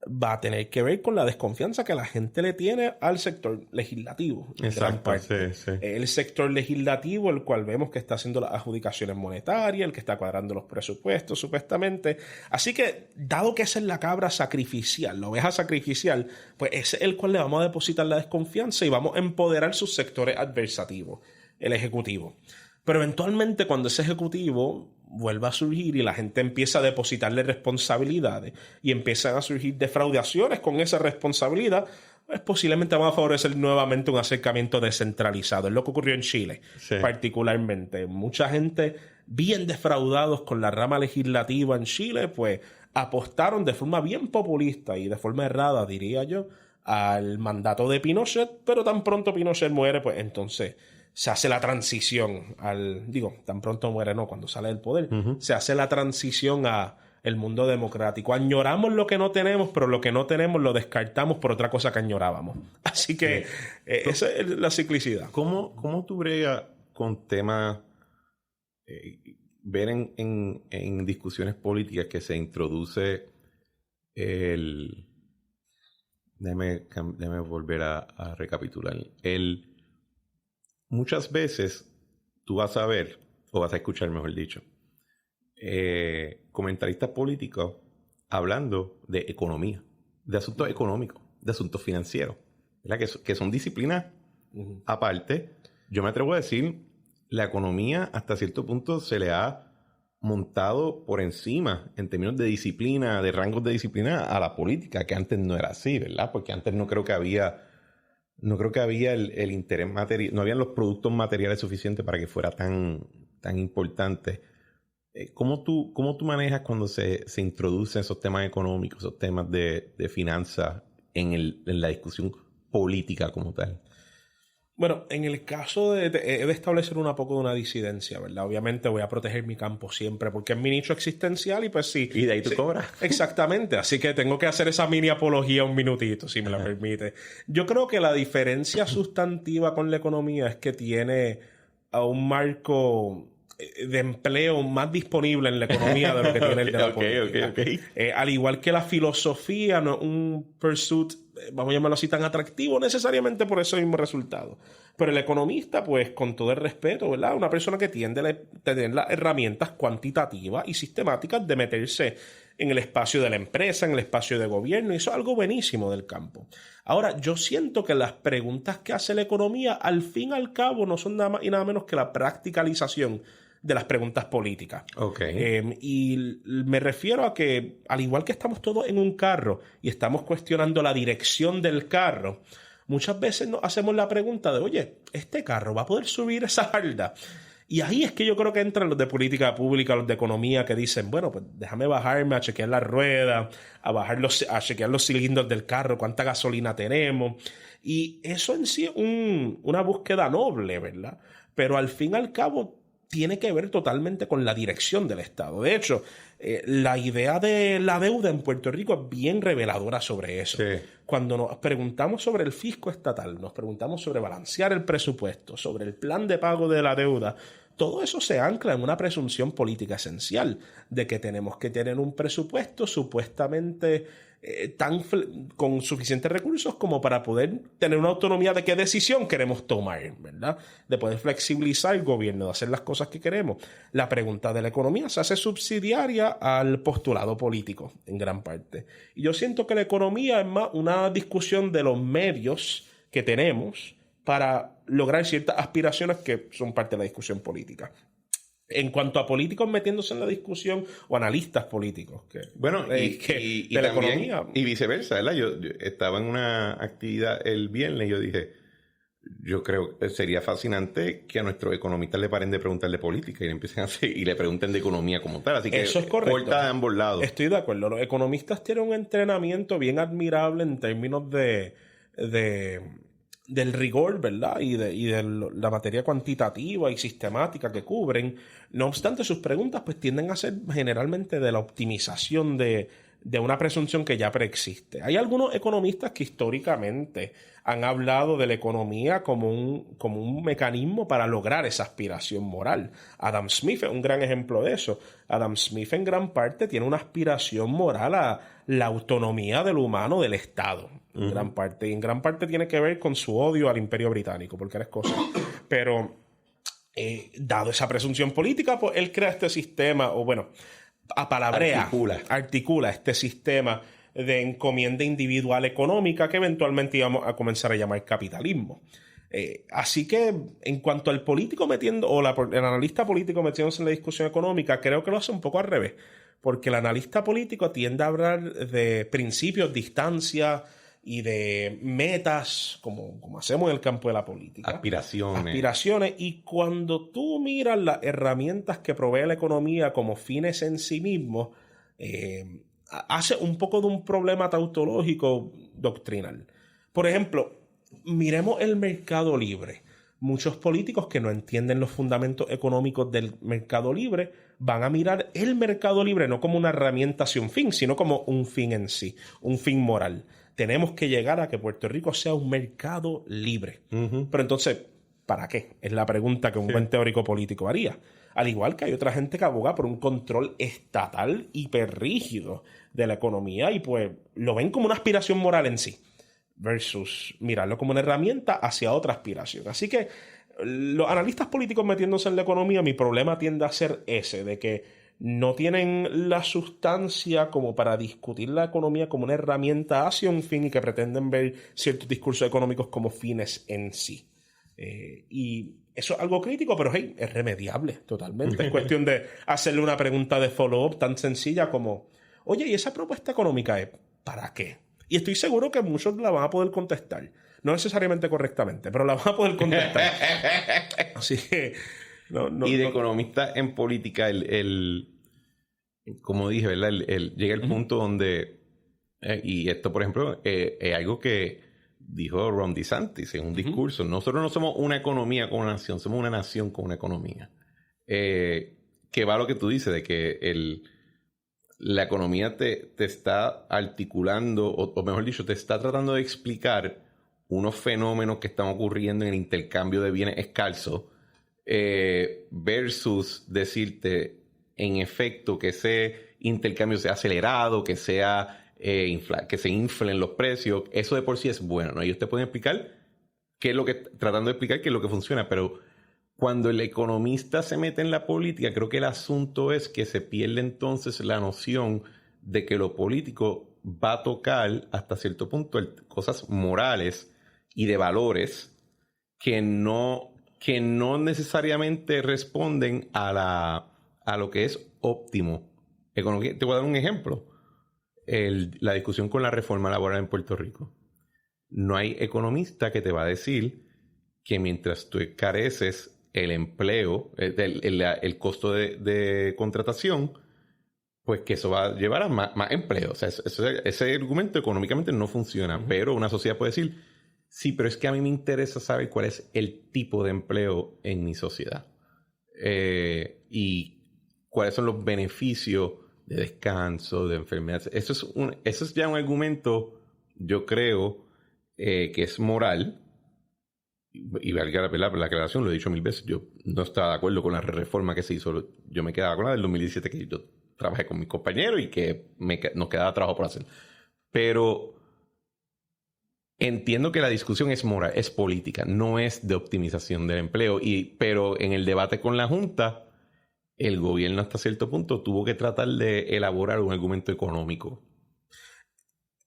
va a tener que ver con la desconfianza que la gente le tiene al sector legislativo. Exacto, sí. El sector legislativo, el cual vemos que está haciendo las adjudicaciones monetarias, el que está cuadrando los presupuestos, supuestamente. Así que, dado que esa es la cabra sacrificial, la oveja sacrificial, pues ese es el cual le vamos a depositar la desconfianza y vamos a empoderar sus sectores adversativos, el ejecutivo. Pero eventualmente, cuando ese ejecutivo vuelva a surgir y la gente empieza a depositarle responsabilidades y empiezan a surgir defraudaciones con esa responsabilidad, pues posiblemente vamos a favorecer nuevamente un acercamiento descentralizado. Es lo que ocurrió en Chile, particularmente. Mucha gente bien defraudados con la rama legislativa en Chile, pues apostaron de forma bien populista y de forma errada, diría yo, al mandato de Pinochet, pero tan pronto Pinochet muere, pues entonces... se hace la transición tan pronto muere, no, cuando sale del poder, se hace la transición a el mundo democrático. Añoramos lo que no tenemos, pero lo que no tenemos lo descartamos por otra cosa que añorábamos. Así que esa es la ciclicidad. ¿Cómo tú bregas con temas, ver en discusiones políticas que se introduce déjame volver a recapitular. Muchas veces tú vas a ver, o vas a escuchar, mejor dicho, comentaristas políticos hablando de economía, de asuntos económicos, de asuntos financieros, ¿verdad? Que son disciplinas Aparte, yo me atrevo a decir, la economía hasta cierto punto se le ha montado por encima en términos de disciplina, de rangos de disciplina a la política, que antes no era así, ¿verdad? Porque antes no creo que había el interés material, no habían los productos materiales suficientes para que fuera tan importante. ¿Cómo tú manejas cuando se introducen esos temas económicos, esos temas de finanzas en la discusión política como tal? Bueno, en el caso he de establecer un poco de una disidencia, ¿verdad? Obviamente voy a proteger mi campo siempre porque es mi nicho existencial y pues sí. Y de ahí tú cobras. Exactamente, así que tengo que hacer esa mini apología un minutito, si me la permite. Yo creo que la diferencia sustantiva con la economía es que tiene a un marco de empleo más disponible en la economía de lo que tiene el de la política. Al igual que la filosofía no es un pursuit, vamos a llamarlo así, tan atractivo necesariamente por ese mismo resultado. Pero el economista, pues, con todo el respeto, ¿verdad? Una persona que tiende a tener las herramientas cuantitativas y sistemáticas de meterse en el espacio de la empresa, en el espacio de gobierno, y eso es algo buenísimo del campo. Ahora, yo siento que las preguntas que hace la economía, al fin y al cabo, no son nada más y nada menos que la practicalización de las preguntas políticas. Y me refiero a que, al igual que estamos todos en un carro y estamos cuestionando la dirección del carro, muchas veces nos hacemos la pregunta de, oye, ¿este carro va a poder subir esa barda? Y ahí es que yo creo que entran los de política pública, los de economía, que dicen, bueno, pues déjame bajarme a chequear la rueda, a chequear los cilindros del carro, cuánta gasolina tenemos. Y eso en sí es una búsqueda noble, ¿verdad? Pero al fin y al cabo tiene que ver totalmente con la dirección del Estado. De hecho, la idea de la deuda en Puerto Rico es bien reveladora sobre eso. Sí. Cuando nos preguntamos sobre el fisco estatal, nos preguntamos sobre balancear el presupuesto, sobre el plan de pago de la deuda, todo eso se ancla en una presunción política esencial de que tenemos que tener un presupuesto supuestamente con suficientes recursos como para poder tener una autonomía de qué decisión queremos tomar, ¿verdad? De poder flexibilizar el gobierno, de hacer las cosas que queremos. La pregunta de la economía se hace subsidiaria al postulado político, en gran parte. Y yo siento que la economía es más una discusión de los medios que tenemos para lograr ciertas aspiraciones que son parte de la discusión política. En cuanto a políticos metiéndose en la discusión o analistas políticos y de la también, economía y viceversa, ¿verdad? Yo estaba en una actividad el viernes y yo dije, yo creo que sería fascinante que a nuestros economistas le paren de preguntar de política y le empiecen a hacer, y le pregunten de economía como tal, así que eso es correcto. Corta de ambos lados. Estoy de acuerdo, los economistas tienen un entrenamiento bien admirable en términos del rigor, ¿verdad? Y de la materia cuantitativa y sistemática que cubren. No obstante, sus preguntas pues tienden a ser generalmente de la optimización de una presunción que ya preexiste. Hay algunos economistas que históricamente han hablado de la economía como un mecanismo para lograr esa aspiración moral. Adam Smith es un gran ejemplo de eso. Adam Smith en gran parte tiene una aspiración moral a la autonomía del humano del Estado. En gran parte. Y en gran parte tiene que ver con su odio al Imperio Británico, porque eres cosa. Pero, dado esa presunción política, pues él crea este sistema, o bueno, articula este sistema de encomienda individual económica que eventualmente íbamos a comenzar a llamar capitalismo. Así que en cuanto al político el analista político metiéndose en la discusión económica, creo que lo hace un poco al revés, porque el analista político tiende a hablar de principios, distancia y de metas, como hacemos en el campo de la política. Aspiraciones. Y cuando tú miras las herramientas que provee la economía como fines en sí mismos, hace un poco de un problema tautológico doctrinal. Por ejemplo, miremos el mercado libre. Muchos políticos que no entienden los fundamentos económicos del mercado libre van a mirar el mercado libre no como una herramienta hacia un fin, sino como un fin en sí, un fin moral. Tenemos que llegar a que Puerto Rico sea un mercado libre. Pero entonces, ¿para qué? Es la pregunta que un buen teórico político haría. Al igual que hay otra gente que aboga por un control estatal hiperrígido de la economía y pues lo ven como una aspiración moral en sí, versus mirarlo como una herramienta hacia otra aspiración. Así que los analistas políticos metiéndose en la economía, mi problema tiende a ser ese, de que no tienen la sustancia como para discutir la economía como una herramienta hacia un fin y que pretenden ver ciertos discursos económicos como fines en sí. Y eso es algo crítico, pero hey, es remediable totalmente. Es cuestión de hacerle una pregunta de follow-up tan sencilla como, oye, ¿y esa propuesta económica es para qué? Y estoy seguro que muchos la van a poder contestar. No necesariamente correctamente, pero la van a poder contestar. Así que... y de economista en política, como dije, ¿verdad? Llega el punto donde... y esto, por ejemplo, es algo que dijo Ron DeSantis en un discurso. Nosotros no somos una economía con una nación, somos una nación con una economía. Que va a lo que tú dices, de que la economía te está articulando, o mejor dicho, te está tratando de explicar unos fenómenos que están ocurriendo en el intercambio de bienes escasos, versus decirte, en efecto, que ese intercambio sea acelerado, que sea... que se inflen los precios, eso de por sí es bueno, ¿no? Ellos te pueden explicar tratando de explicar qué es lo que funciona, pero cuando el economista se mete en la política, creo que el asunto es que se pierde entonces la noción de que lo político va a tocar hasta cierto punto cosas morales y de valores que no necesariamente responden a lo que es óptimo. Te voy a dar un ejemplo. La discusión con la reforma laboral en Puerto Rico. No hay economista que te va a decir que mientras tú careces el empleo, el costo de contratación, pues que eso va a llevar a más empleo. O sea, ese argumento económicamente no funciona, pero una sociedad puede decir, sí, pero es que a mí me interesa saber cuál es el tipo de empleo en mi sociedad. Y cuáles son los beneficios de descanso, de enfermedades. Eso es ya un argumento, yo creo, que es moral. Y valga la aclaración, lo he dicho 1000 veces. Yo no estaba de acuerdo con la reforma que se hizo. Yo me quedaba con la del 2017, que yo trabajé con mis compañeros y que nos quedaba trabajo por hacer. Pero entiendo que la discusión es moral, es política, no es de optimización del empleo. Pero en el debate con la Junta, el gobierno hasta cierto punto tuvo que tratar de elaborar un argumento económico.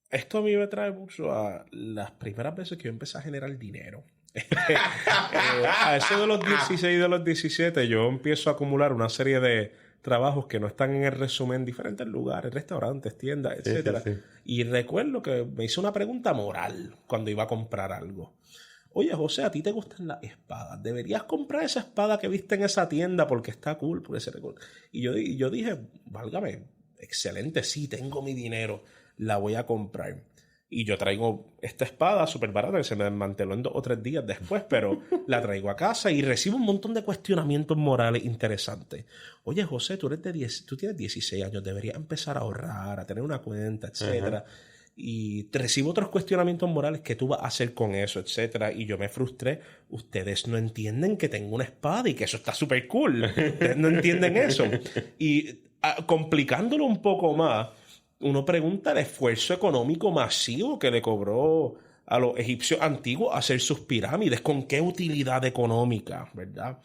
Esto a mí me trae mucho a las primeras veces que yo empecé a generar dinero. A eso de los 16 y de los 17 yo empiezo a acumular una serie de trabajos que no están en el resumen en diferentes lugares, restaurantes, tiendas, etc. Sí. Y recuerdo que me hice una pregunta moral cuando iba a comprar algo. Oye, José, ¿a ti te gustan las espadas? ¿Deberías comprar esa espada que viste en esa tienda porque está cool? Porque se cool? Y yo dije, válgame, excelente, sí, tengo mi dinero, la voy a comprar. Y yo traigo esta espada súper barata que se me desmanteló en 2 o 3 días después, pero la traigo a casa y recibo un montón de cuestionamientos morales interesantes. Oye, José, tú tienes 16 años, deberías empezar a ahorrar, a tener una cuenta, etcétera. Y te recibo otros cuestionamientos morales, ¿qué tú vas a hacer con eso, etcétera? Y yo me frustré. Ustedes no entienden que tengo una espada y que eso está súper cool. Ustedes no entienden eso. Y complicándolo un poco más, uno pregunta el esfuerzo económico masivo que le cobró a los egipcios antiguos hacer sus pirámides. ¿Con qué utilidad económica, verdad?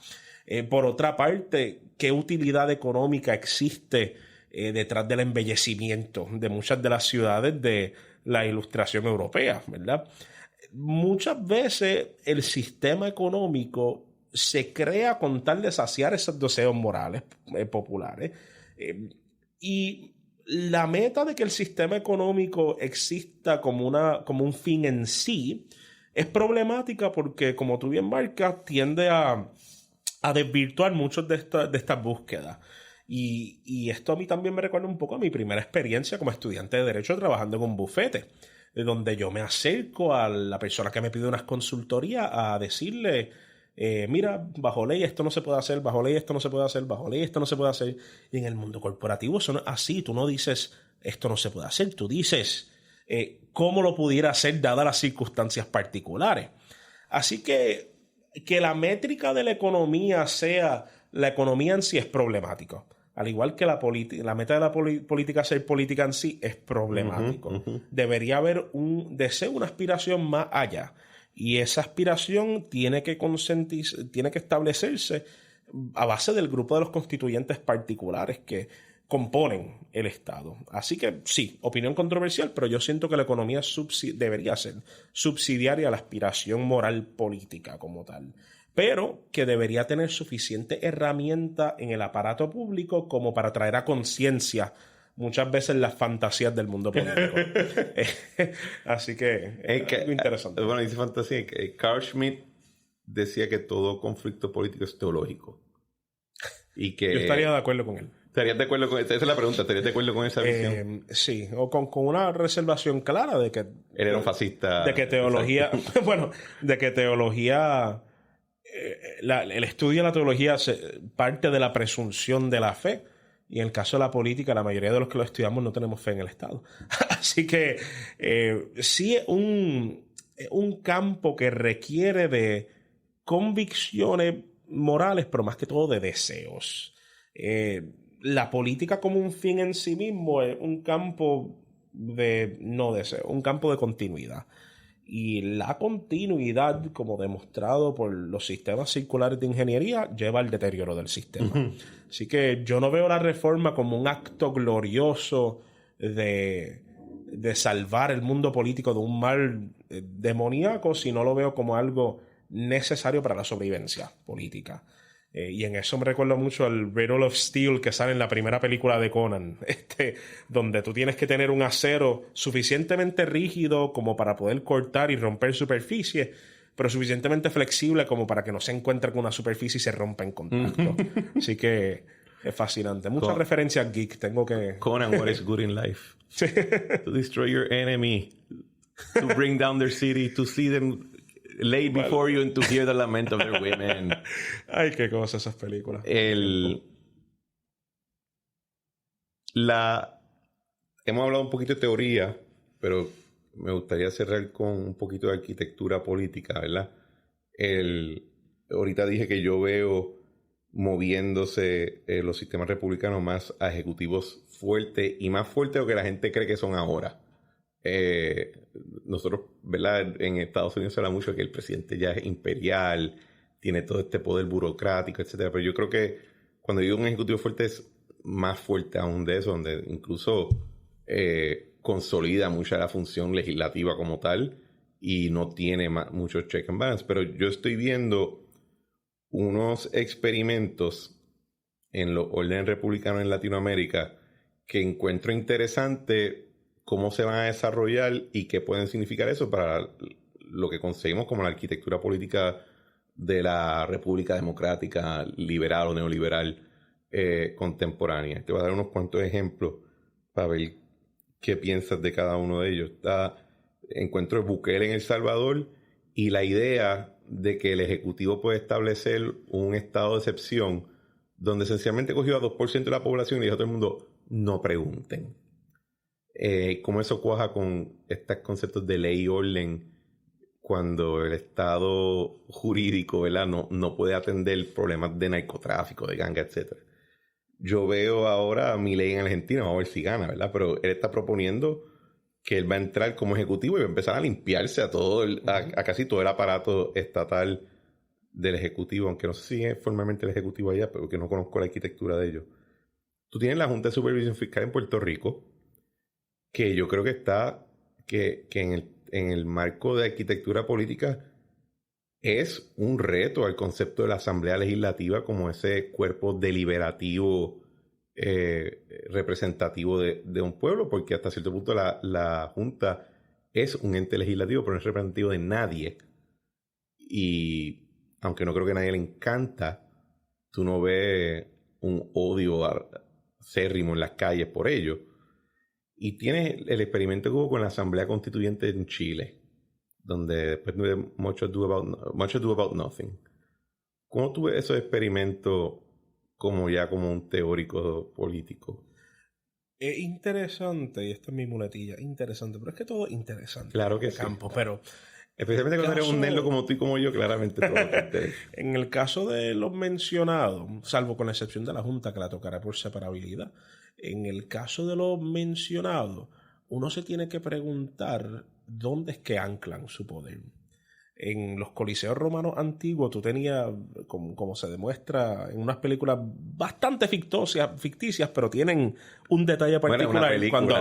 Por otra parte, ¿qué utilidad económica existe detrás del embellecimiento de muchas de las ciudades de la Ilustración europea, verdad? Muchas veces el sistema económico se crea con tal de saciar esos deseos morales populares. Y la meta de que el sistema económico exista como un fin en sí es problemática porque, como tú bien marcas, tiende a desvirtuar muchas de estas búsquedas. Y esto a mí también me recuerda un poco a mi primera experiencia como estudiante de Derecho trabajando en un bufete, donde yo me acerco a la persona que me pide unas consultorías a decirle, mira, bajo ley esto no se puede hacer, bajo ley esto no se puede hacer, bajo ley esto no se puede hacer. Y en el mundo corporativo eso no es así. Tú no dices, esto no se puede hacer. Tú dices, cómo lo pudiera hacer dadas las circunstancias particulares. Así que la métrica de la economía sea la economía en sí es problemática. Al igual que la meta de la política ser política en sí es problemático. Debería haber un deseo, una aspiración más allá. Y esa aspiración tiene que establecerse a base del grupo de los constituyentes particulares que componen el Estado. Así que sí, opinión controversial, pero yo siento que la economía debería ser subsidiaria a la aspiración moral política como tal, pero que debería tener suficiente herramienta en el aparato público como para traer a conciencia muchas veces las fantasías del mundo político. Así que es algo interesante. Bueno, dice fantasía. Carl Schmitt decía que todo conflicto político es teológico. Y que yo estaría de acuerdo con él. ¿Estarías de acuerdo con esa es la pregunta? ¿Estarías de acuerdo con esa visión? Sí, o con una reservación clara de que Él era un fascista. De que teología, bueno, de que teología, el estudio de la teología parte de la presunción de la fe. Y en el caso de la política, la mayoría de los que lo estudiamos no tenemos fe en el Estado. Así que sí es un campo que requiere de convicciones morales, pero más que todo de deseos. La política como un fin en sí mismo es un campo de no deseo, un campo de continuidad. Y la continuidad, como demostrado por los sistemas circulares de ingeniería, lleva al deterioro del sistema. Así que yo no veo la reforma como un acto glorioso de salvar el mundo político de un mal demoníaco, sino lo veo como algo necesario para la sobrevivencia política. Y en eso me recuerda mucho al Riddle of Steel que sale en la primera película de Conan, donde tú tienes que tener un acero suficientemente rígido como para poder cortar y romper superficie, pero suficientemente flexible como para que no se encuentre con una superficie y se rompa en contacto. Así que es fascinante. Muchas referencias geek tengo que... Conan, what is good in life? To destroy your enemy, to bring down their city, to see them... lay before you and to hear the lament of their women. Ay, qué cosa esas películas. Hemos hablado un poquito de teoría, pero me gustaría cerrar con un poquito de arquitectura política, ¿verdad? Ahorita dije que yo veo moviéndose los sistemas republicanos más a ejecutivos fuertes y más fuertes de lo que la gente cree que son ahora. Nosotros, ¿verdad? En Estados Unidos se habla mucho de que el presidente ya es imperial, tiene todo este poder burocrático, etcétera. Pero yo creo que cuando digo un ejecutivo fuerte es más fuerte aún de eso, donde incluso consolida mucha la función legislativa como tal y no tiene muchos check and balance. Pero yo estoy viendo unos experimentos en los órdenes republicanos en Latinoamérica que encuentro interesante cómo se van a desarrollar y qué pueden significar eso para lo que conseguimos como la arquitectura política de la República Democrática liberal o neoliberal contemporánea. Te voy a dar unos cuantos ejemplos para ver qué piensas de cada uno de ellos. Encuentro Bukele en El Salvador y la idea de que el Ejecutivo puede establecer un estado de excepción donde esencialmente cogió a 2% de la población y le dijo a todo el mundo, no pregunten. Cómo eso cuaja con estos conceptos de ley y orden cuando el estado jurídico, ¿verdad? No puede atender problemas de narcotráfico, de ganga, etc. Yo veo ahora a Milei en Argentina, vamos a ver si gana, ¿verdad? Pero él está proponiendo que él va a entrar como ejecutivo y va a empezar a limpiarse a casi todo el aparato estatal del ejecutivo, aunque no sé si es formalmente el ejecutivo allá, porque no conozco la arquitectura de ellos. Tú tienes la Junta de Supervisión Fiscal en Puerto Rico, que yo creo que está que en el marco de arquitectura política es un reto al concepto de la Asamblea Legislativa como ese cuerpo deliberativo representativo de un pueblo, porque hasta cierto punto la Junta es un ente legislativo, pero no es representativo de nadie. Y aunque no creo que a nadie le encanta, tú no ves un odio acérrimo en las calles por ello. Y tienes el experimento que hubo con la Asamblea Constituyente en Chile, donde después de much ado about nothing. ¿Cómo tú ves esos experimentos como un teórico político? Es interesante, y esta es mi muletilla, interesante, pero es que todo es interesante. Claro que sí. Campo, pero especialmente cuando eres un nerdo como tú y como yo, claramente todo lo que te... En el caso de los mencionados, salvo con la excepción de la Junta que la tocará por separabilidad, en el caso de los mencionados, uno se tiene que preguntar dónde es que anclan su poder. En los coliseos romanos antiguos tú tenías, como se demuestra en unas películas bastante ficticias, pero tienen un detalle particular. Cuando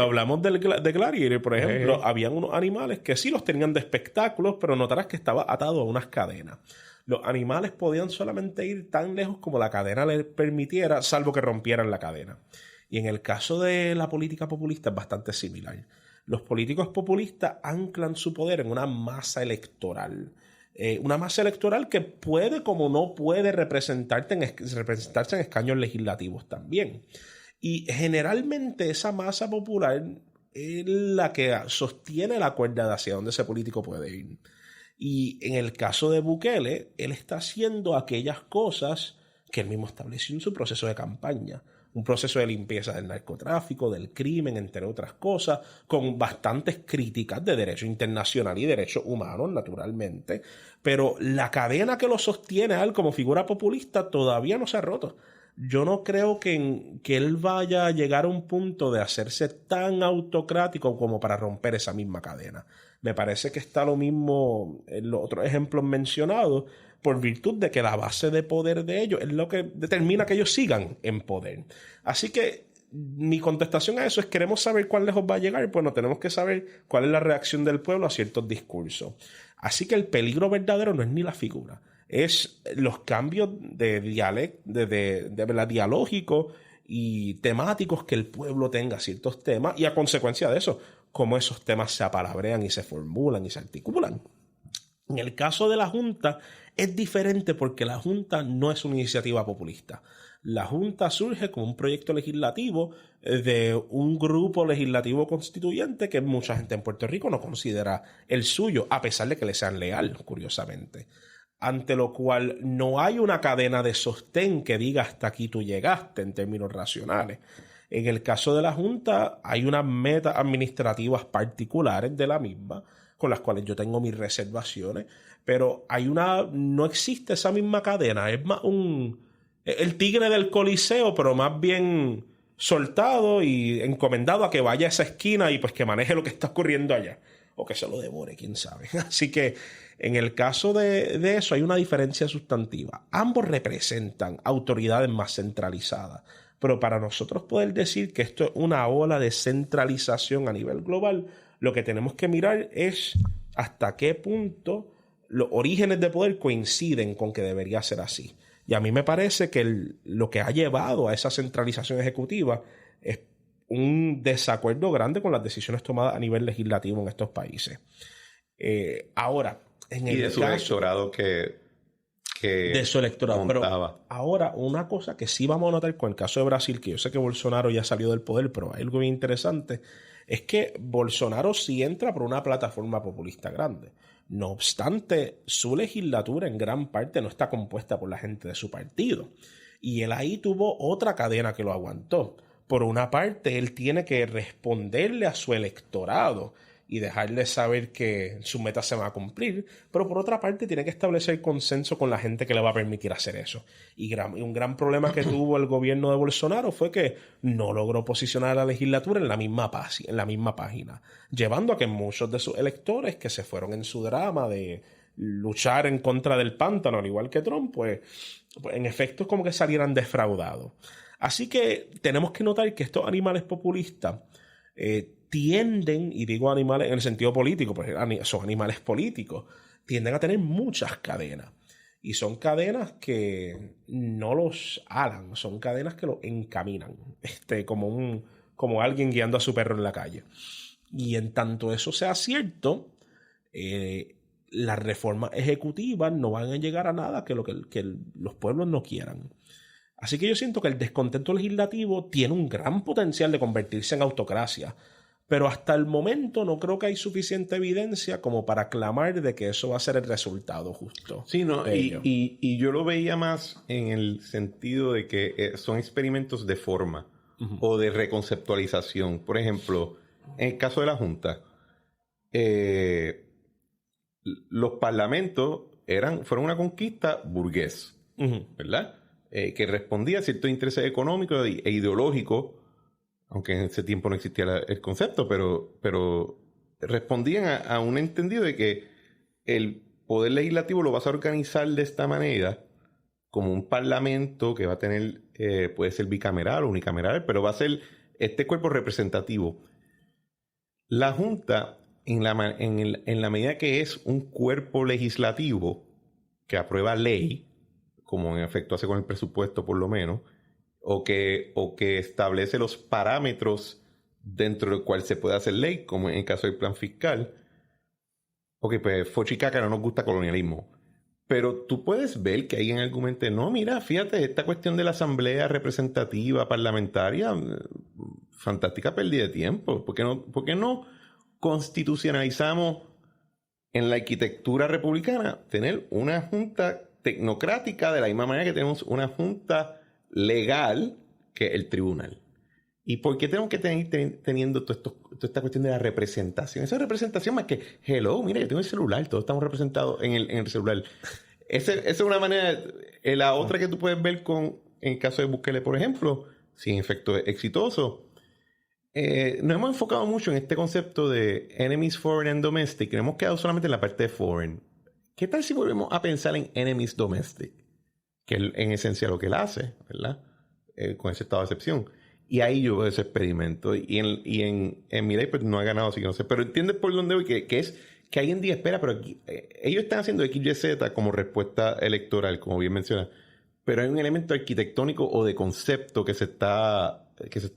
hablamos de Gladiator, por ejemplo, habían unos animales que sí los tenían de espectáculos, pero notarás que estaba atado a unas cadenas. Los animales podían solamente ir tan lejos como la cadena les permitiera, salvo que rompieran la cadena. Y en el caso de la política populista es bastante similar. Los políticos populistas anclan su poder en una masa electoral. Una masa electoral que puede, como no puede, representarse en escaños legislativos también. Y generalmente esa masa popular es la que sostiene la cuerda de hacia dónde ese político puede ir. Y en el caso de Bukele, él está haciendo aquellas cosas que él mismo estableció en su proceso de campaña. Un proceso de limpieza del narcotráfico, del crimen, entre otras cosas, con bastantes críticas de derecho internacional y derechos humanos, naturalmente. Pero la cadena que lo sostiene a él como figura populista todavía no se ha roto. Yo no creo que él vaya a llegar a un punto de hacerse tan autocrático como para romper esa misma cadena. Me parece que está lo mismo en los otros ejemplos mencionados, por virtud de que la base de poder de ellos es lo que determina que ellos sigan en poder. Así que mi contestación a eso es: queremos saber cuán lejos va a llegar, pues no tenemos que saber cuál es la reacción del pueblo a ciertos discursos. Así que el peligro verdadero no es ni la figura, es los cambios de dialógicos y temáticos que el pueblo tenga ciertos temas, y a consecuencia de eso, cómo esos temas se apalabrean y se formulan y se articulan. En el caso de la Junta es diferente porque la Junta no es una iniciativa populista. La Junta surge como un proyecto legislativo de un grupo legislativo constituyente que mucha gente en Puerto Rico no considera el suyo, a pesar de que le sean leal, curiosamente. Ante lo cual no hay una cadena de sostén que diga hasta aquí tú llegaste en términos racionales. En el caso de la Junta hay unas metas administrativas particulares de la misma, con las cuales yo tengo mis reservaciones, pero no existe esa misma cadena. Es más el tigre del Coliseo, pero más bien soltado y encomendado a que vaya a esa esquina y pues que maneje lo que está ocurriendo allá, o que se lo devore, quién sabe. Así que en el caso de eso hay una diferencia sustantiva. Ambos representan autoridades más centralizadas, pero para nosotros poder decir que esto es una ola de centralización a nivel global, lo que tenemos que mirar es hasta qué punto los orígenes de poder coinciden con que debería ser así. Y a mí me parece que lo que ha llevado a esa centralización ejecutiva es un desacuerdo grande con las decisiones tomadas a nivel legislativo en estos países. Ahora, en el su electorado que de su electorado montaba. Pero ahora, una cosa que sí vamos a notar con el caso de Brasil, que yo sé que Bolsonaro ya salió del poder, pero hay algo bien interesante, es que Bolsonaro sí entra por una plataforma populista grande. No obstante, su legislatura en gran parte no está compuesta por la gente de su partido. Y él ahí tuvo otra cadena que lo aguantó. Por una parte, él tiene que responderle a su electorado y dejarle saber que su meta se va a cumplir, pero por otra parte tiene que establecer consenso con la gente que le va a permitir hacer eso. Y un gran problema que tuvo el gobierno de Bolsonaro fue que no logró posicionar a la legislatura en la misma página, llevando a que muchos de sus electores que se fueron en su drama de luchar en contra del pántano, al igual que Trump, pues en efecto es como que salieran defraudados. Así que tenemos que notar que estos animales populistas tienden, y digo animales en el sentido político, pues son animales políticos, tienden a tener muchas cadenas. Y son cadenas que no los alan, son cadenas que los encaminan, como alguien guiando a su perro en la calle. Y en tanto eso sea cierto, las reformas ejecutivas no van a llegar a nada que los pueblos no quieran. Así que yo siento que el descontento legislativo tiene un gran potencial de convertirse en autocracia, pero hasta el momento no creo que hay suficiente evidencia como para clamar de que eso va a ser el resultado justo. Sí, no, y yo lo veía más en el sentido de que son experimentos de forma o de reconceptualización. Por ejemplo, en el caso de la Junta, los parlamentos fueron una conquista burgués, ¿verdad? Que respondía a ciertos intereses económicos e ideológicos, aunque en ese tiempo no existía el concepto, pero respondían a un entendido de que el poder legislativo lo vas a organizar de esta manera, como un parlamento que va a tener, puede ser bicameral o unicameral, pero va a ser este cuerpo representativo. La Junta, en la medida que es un cuerpo legislativo que aprueba ley, como en efecto hace con el presupuesto por lo menos, o que establece los parámetros dentro del cual se puede hacer ley, como en el caso del plan fiscal. Ok, pues Fochicaca no nos gusta colonialismo. Pero tú puedes ver que hay en argumento, no, mira, fíjate, esta cuestión de la asamblea representativa parlamentaria, fantástica pérdida de tiempo. ¿Por qué no constitucionalizamos en la arquitectura republicana tener una junta tecnocrática de la misma manera que tenemos una junta legal que el tribunal? ¿Y por qué tenemos que teniendo toda esta cuestión de la representación? Esa representación más que, hello, mira, yo tengo el celular, todos estamos representados en el celular. Esa es una manera. La otra que tú puedes ver en el caso de Bukele, por ejemplo, si en efecto es exitoso. Nos hemos enfocado mucho en este concepto de enemies foreign and domestic. Nos hemos quedado solamente en la parte de foreign. ¿Qué tal si volvemos a pensar en enemies domestic? Que es en esencia lo que él hace, ¿verdad? Con ese estado de excepción. Y ahí yo veo ese experimento. Y en mi ley pues no ha ganado, así que no sé. Pero entiendes por dónde voy, que es que hay en día espera, pero aquí, ellos están haciendo XYZ como respuesta electoral, como bien menciona. Pero hay un elemento arquitectónico o de concepto que se está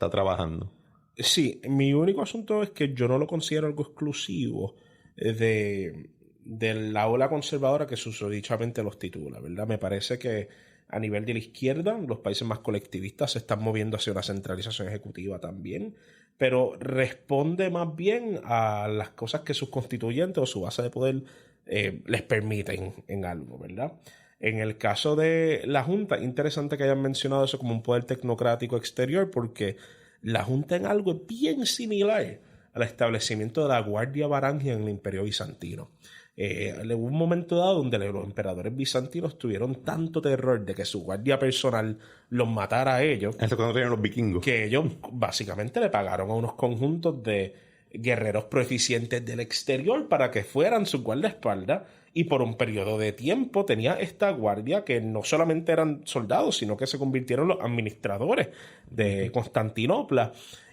trabajando. Sí, mi único asunto es que yo no lo considero algo exclusivo de la ola conservadora que susodichamente los titula, ¿verdad? Me parece que a nivel de la izquierda, los países más colectivistas se están moviendo hacia una centralización ejecutiva también, pero responde más bien a las cosas que sus constituyentes o su base de poder les permiten en algo, ¿verdad? En el caso de la Junta, interesante que hayan mencionado eso como un poder tecnocrático exterior, porque la Junta en algo es bien similar al establecimiento de la Guardia Varangia en el Imperio Bizantino. Hubo un momento dado donde los emperadores bizantinos tuvieron tanto terror de que su guardia personal los matara a ellos. Eso cuando tenían los vikingos. Que ellos básicamente le pagaron a unos conjuntos de guerreros proeficientes del exterior para que fueran su guardaespaldas, y por un periodo de tiempo tenía esta guardia que no solamente eran soldados, sino que se convirtieron en los administradores de Constantinopla.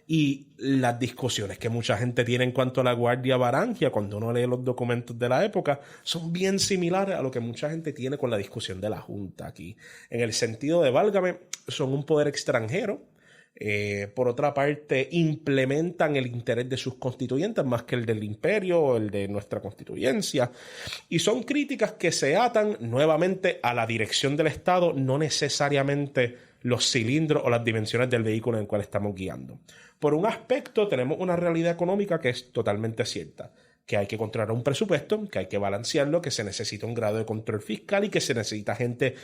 Y las discusiones que mucha gente tiene en cuanto a la Guardia Varangia, cuando uno lee los documentos de la época, son bien similares a lo que mucha gente tiene con la discusión de la Junta aquí. En el sentido de, válgame, son un poder extranjero. Por otra parte, implementan el interés de sus constituyentes más que el del imperio o el de nuestra constituyencia. Y son críticas que se atan nuevamente a la dirección del Estado, no necesariamente los cilindros o las dimensiones del vehículo en el cual estamos guiando. Por un aspecto, tenemos una realidad económica que es totalmente cierta, que hay que controlar un presupuesto, que hay que balancearlo, que se necesita un grado de control fiscal y que se necesita gente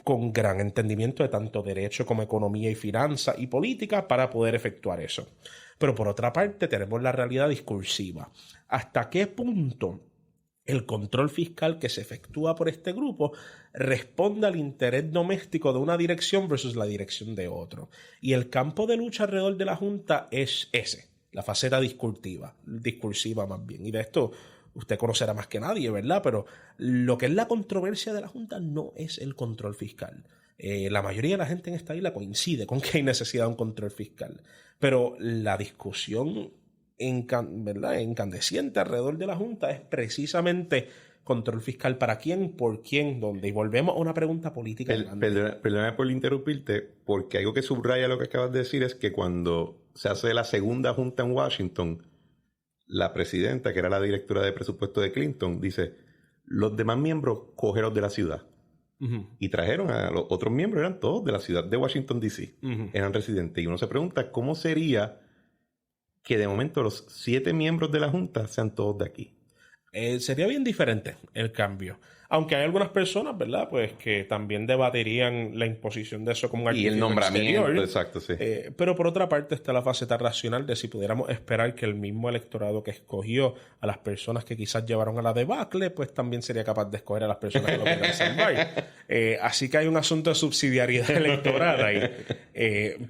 con gran entendimiento de tanto derecho como economía y finanzas y política para poder efectuar eso. Pero por otra parte, tenemos la realidad discursiva. ¿Hasta qué punto el control fiscal que se efectúa por este grupo responde al interés doméstico de una dirección versus la dirección de otro? Y el campo de lucha alrededor de la Junta es ese, la faceta discursiva más bien. Y de esto usted conocerá más que nadie, ¿verdad? Pero lo que es la controversia de la Junta no es el control fiscal. La mayoría de la gente en esta isla coincide con que hay necesidad de un control fiscal. Pero la discusión ¿verdad? Incandescente alrededor de la Junta es precisamente control fiscal para quién, por quién, dónde. Y volvemos a una pregunta política. Perdóname por interrumpirte, porque algo que subraya lo que acabas de decir es que cuando se hace la segunda Junta en Washington, la presidenta, que era la directora de presupuesto de Clinton, dice, los demás miembros, cógelos de la ciudad. Uh-huh. Y trajeron a los otros miembros, eran todos de la ciudad de Washington, D.C. Uh-huh. Eran residentes. Y uno se pregunta, ¿cómo sería que de momento los 7 miembros de la Junta sean todos de aquí? Sería bien diferente el cambio. Aunque hay algunas personas, ¿verdad? Pues que también debatirían la imposición de eso como un artículo y el nombramiento, exterior. Exacto, sí. Pero por otra parte está la faceta racional de si pudiéramos esperar que el mismo electorado que escogió a las personas que quizás llevaron a la debacle, pues también sería capaz de escoger a las personas que lo quieran salvar. Así que hay un asunto de subsidiariedad electoral ahí.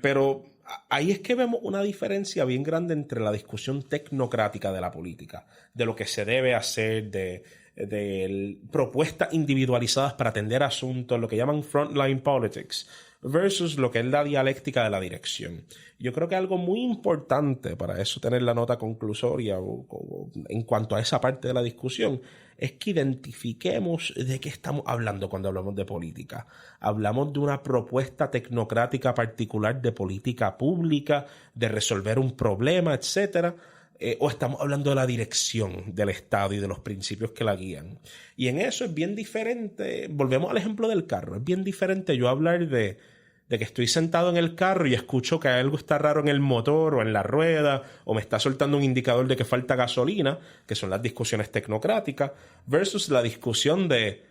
Pero ahí es que vemos una diferencia bien grande entre la discusión tecnocrática de la política, de lo que se debe hacer, de propuestas individualizadas para atender asuntos, lo que llaman frontline politics, versus lo que es la dialéctica de la dirección. Yo creo que algo muy importante para eso tener la nota conclusoria en cuanto a esa parte de la discusión es que identifiquemos de qué estamos hablando cuando hablamos de política. Hablamos de una propuesta tecnocrática particular de política pública, de resolver un problema, etcétera, o estamos hablando de la dirección del Estado y de los principios que la guían. Y en eso es bien diferente, volvemos al ejemplo del carro, es bien diferente yo hablar de que estoy sentado en el carro y escucho que algo está raro en el motor o en la rueda o me está soltando un indicador de que falta gasolina, que son las discusiones tecnocráticas, versus la discusión de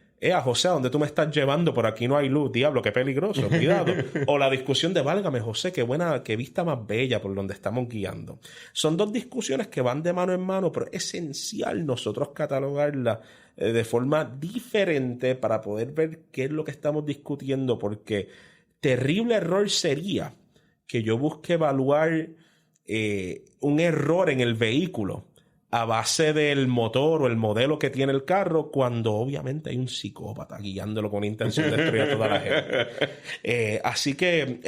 José, ¿a dónde tú me estás llevando? Por aquí no hay luz, diablo, qué peligroso, cuidado. O la discusión de, válgame, José, qué buena, qué vista más bella por donde estamos guiando. Son dos discusiones que van de mano en mano, pero es esencial nosotros catalogarlas de forma diferente para poder ver qué es lo que estamos discutiendo, porque terrible error sería que yo busque evaluar un error en el vehículo a base del motor o el modelo que tiene el carro, cuando obviamente hay un psicópata guiándolo con intención de destruir a toda la gente. Así que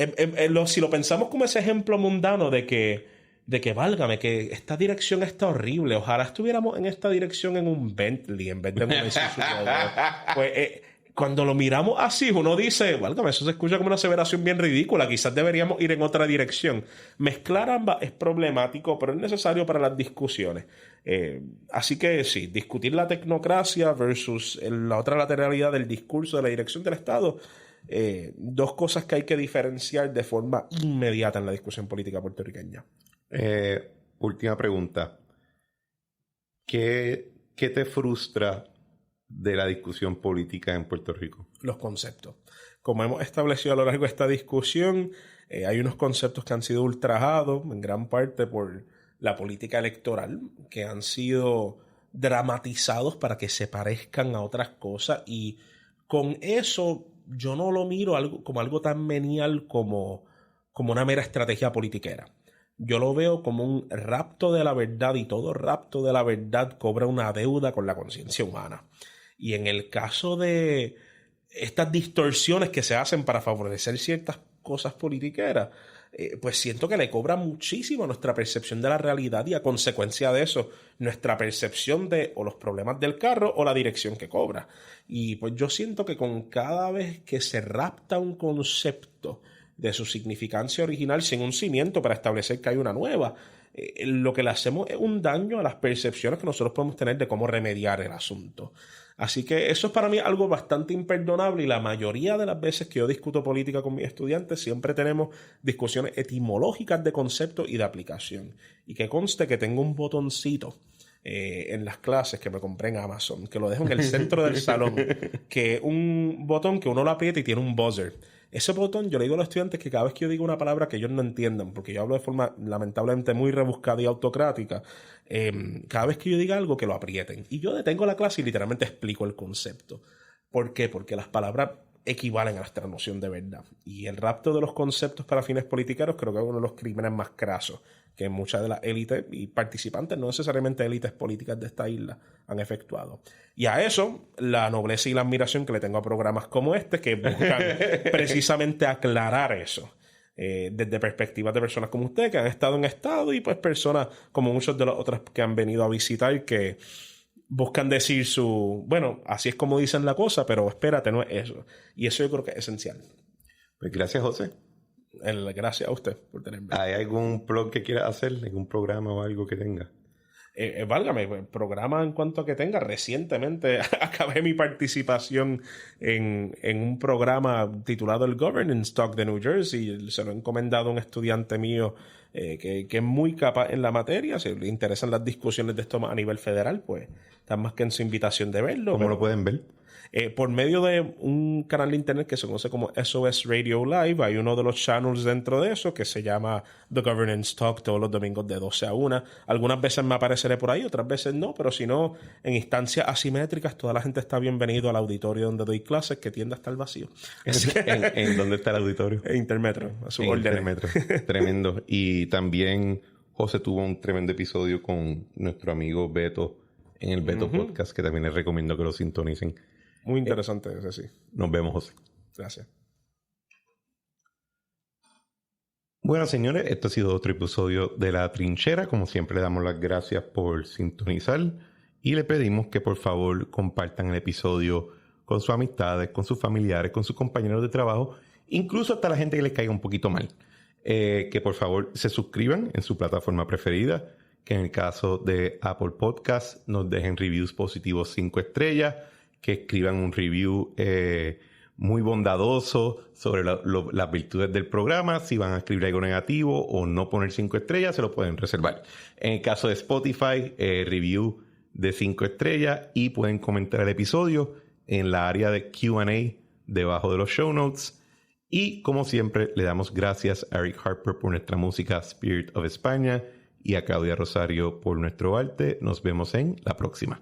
si lo pensamos como ese ejemplo mundano de que válgame, que esta dirección está horrible, ojalá estuviéramos en esta dirección en un Bentley en vez de en un Isuzu. Pues cuando lo miramos así, uno dice, válgame, eso se escucha como una aseveración bien ridícula, quizás deberíamos ir en otra dirección. Mezclar ambas es problemático, pero es necesario para las discusiones. Así que sí, discutir la tecnocracia versus la otra lateralidad del discurso de la dirección del Estado, dos cosas que hay que diferenciar de forma inmediata en la discusión política puertorriqueña. Última pregunta. ¿Qué te frustra de la discusión política en Puerto Rico? Los conceptos. Como hemos establecido a lo largo de esta discusión, hay unos conceptos que han sido ultrajados en gran parte por la política electoral, que han sido dramatizados para que se parezcan a otras cosas, y con eso yo no lo miro como algo tan menial como una mera estrategia politiquera. Yo lo veo como un rapto de la verdad, y todo rapto de la verdad cobra una deuda con la conciencia humana. Y en el caso de estas distorsiones que se hacen para favorecer ciertas cosas politiqueras, pues siento que le cobra muchísimo a nuestra percepción de la realidad, y a consecuencia de eso, nuestra percepción de o los problemas del carro o la dirección que cobra. Y pues yo siento que con cada vez que se rapta un concepto de su significancia original sin un cimiento para establecer que hay una nueva, lo que le hacemos es un daño a las percepciones que nosotros podemos tener de cómo remediar el asunto. Así que eso es para mí algo bastante imperdonable, y la mayoría de las veces que yo discuto política con mis estudiantes siempre tenemos discusiones etimológicas de conceptos y de aplicación. Y que conste que tengo un botoncito en las clases que me compré en Amazon, que lo dejo en el centro del salón, que es un botón que uno lo aprieta y tiene un buzzer. Ese botón, yo le digo a los estudiantes que cada vez que yo digo una palabra que ellos no entiendan, porque yo hablo de forma lamentablemente muy rebuscada y autocrática, cada vez que yo diga algo, que lo aprieten. Y yo detengo la clase y literalmente explico el concepto. ¿Por qué? Porque las palabras equivalen a nuestra noción de verdad. Y el rapto de los conceptos para fines politiqueros creo que es uno de los crímenes más crasos que muchas de las élites y participantes, no necesariamente élites políticas de esta isla, han efectuado. Y a eso, la nobleza y la admiración que le tengo a programas como este, que buscan precisamente aclarar eso, desde perspectivas de personas como usted, que han estado en Estado, y pues personas como muchos de los otros que han venido a visitar, que buscan decir bueno, así es como dicen la cosa, pero espérate, no es eso. Y eso yo creo que es esencial. Pues gracias, José. Gracias a usted por tenerme. ¿Hay algún blog que quieras hacer? ¿Algún programa o algo que tenga? Válgame, programa en cuanto a que tenga. Recientemente acabé mi participación en un programa titulado el Governance Talk de New Jersey. Se lo he encomendado a un estudiante mío que es muy capaz en la materia. Si le interesan las discusiones de esto más a nivel federal, pues están más que en su invitación de verlo. ¿Cómo lo pueden ver? Por medio de un canal de internet que se conoce como SOS Radio Live, hay uno de los channels dentro de eso que se llama The Governance Talk todos los domingos de 12 a 1. Algunas veces me apareceré por ahí, otras veces no, pero si no, en instancias asimétricas, toda la gente está bienvenido al auditorio donde doy clases, que tiende a estar vacío. ¿En dónde está el auditorio? En Intermetro, a su orden. Intermetro. Tremendo. Y también José tuvo un tremendo episodio con nuestro amigo Beto en el Beto Podcast, que también les recomiendo que lo sintonicen. Muy interesante ese, sí. Nos vemos, José. Gracias. Bueno, señores, esto ha sido otro episodio de La Trinchera. Como siempre, le damos las gracias por sintonizar y le pedimos que por favor compartan el episodio con sus amistades, con sus familiares, con sus compañeros de trabajo, incluso hasta la gente que les caiga un poquito mal. Que por favor se suscriban en su plataforma preferida, que en el caso de Apple Podcasts nos dejen reviews positivos 5 estrellas, que escriban un review muy bondadoso sobre las virtudes del programa. Si van a escribir algo negativo o no poner 5 estrellas, se lo pueden reservar. En el caso de Spotify, review de 5 estrellas, y pueden comentar el episodio en la área de Q&A debajo de los show notes. Y como siempre, le damos gracias a Eric Harper por nuestra música Spirit of España y a Claudia Rosario por nuestro arte. Nos vemos en la próxima.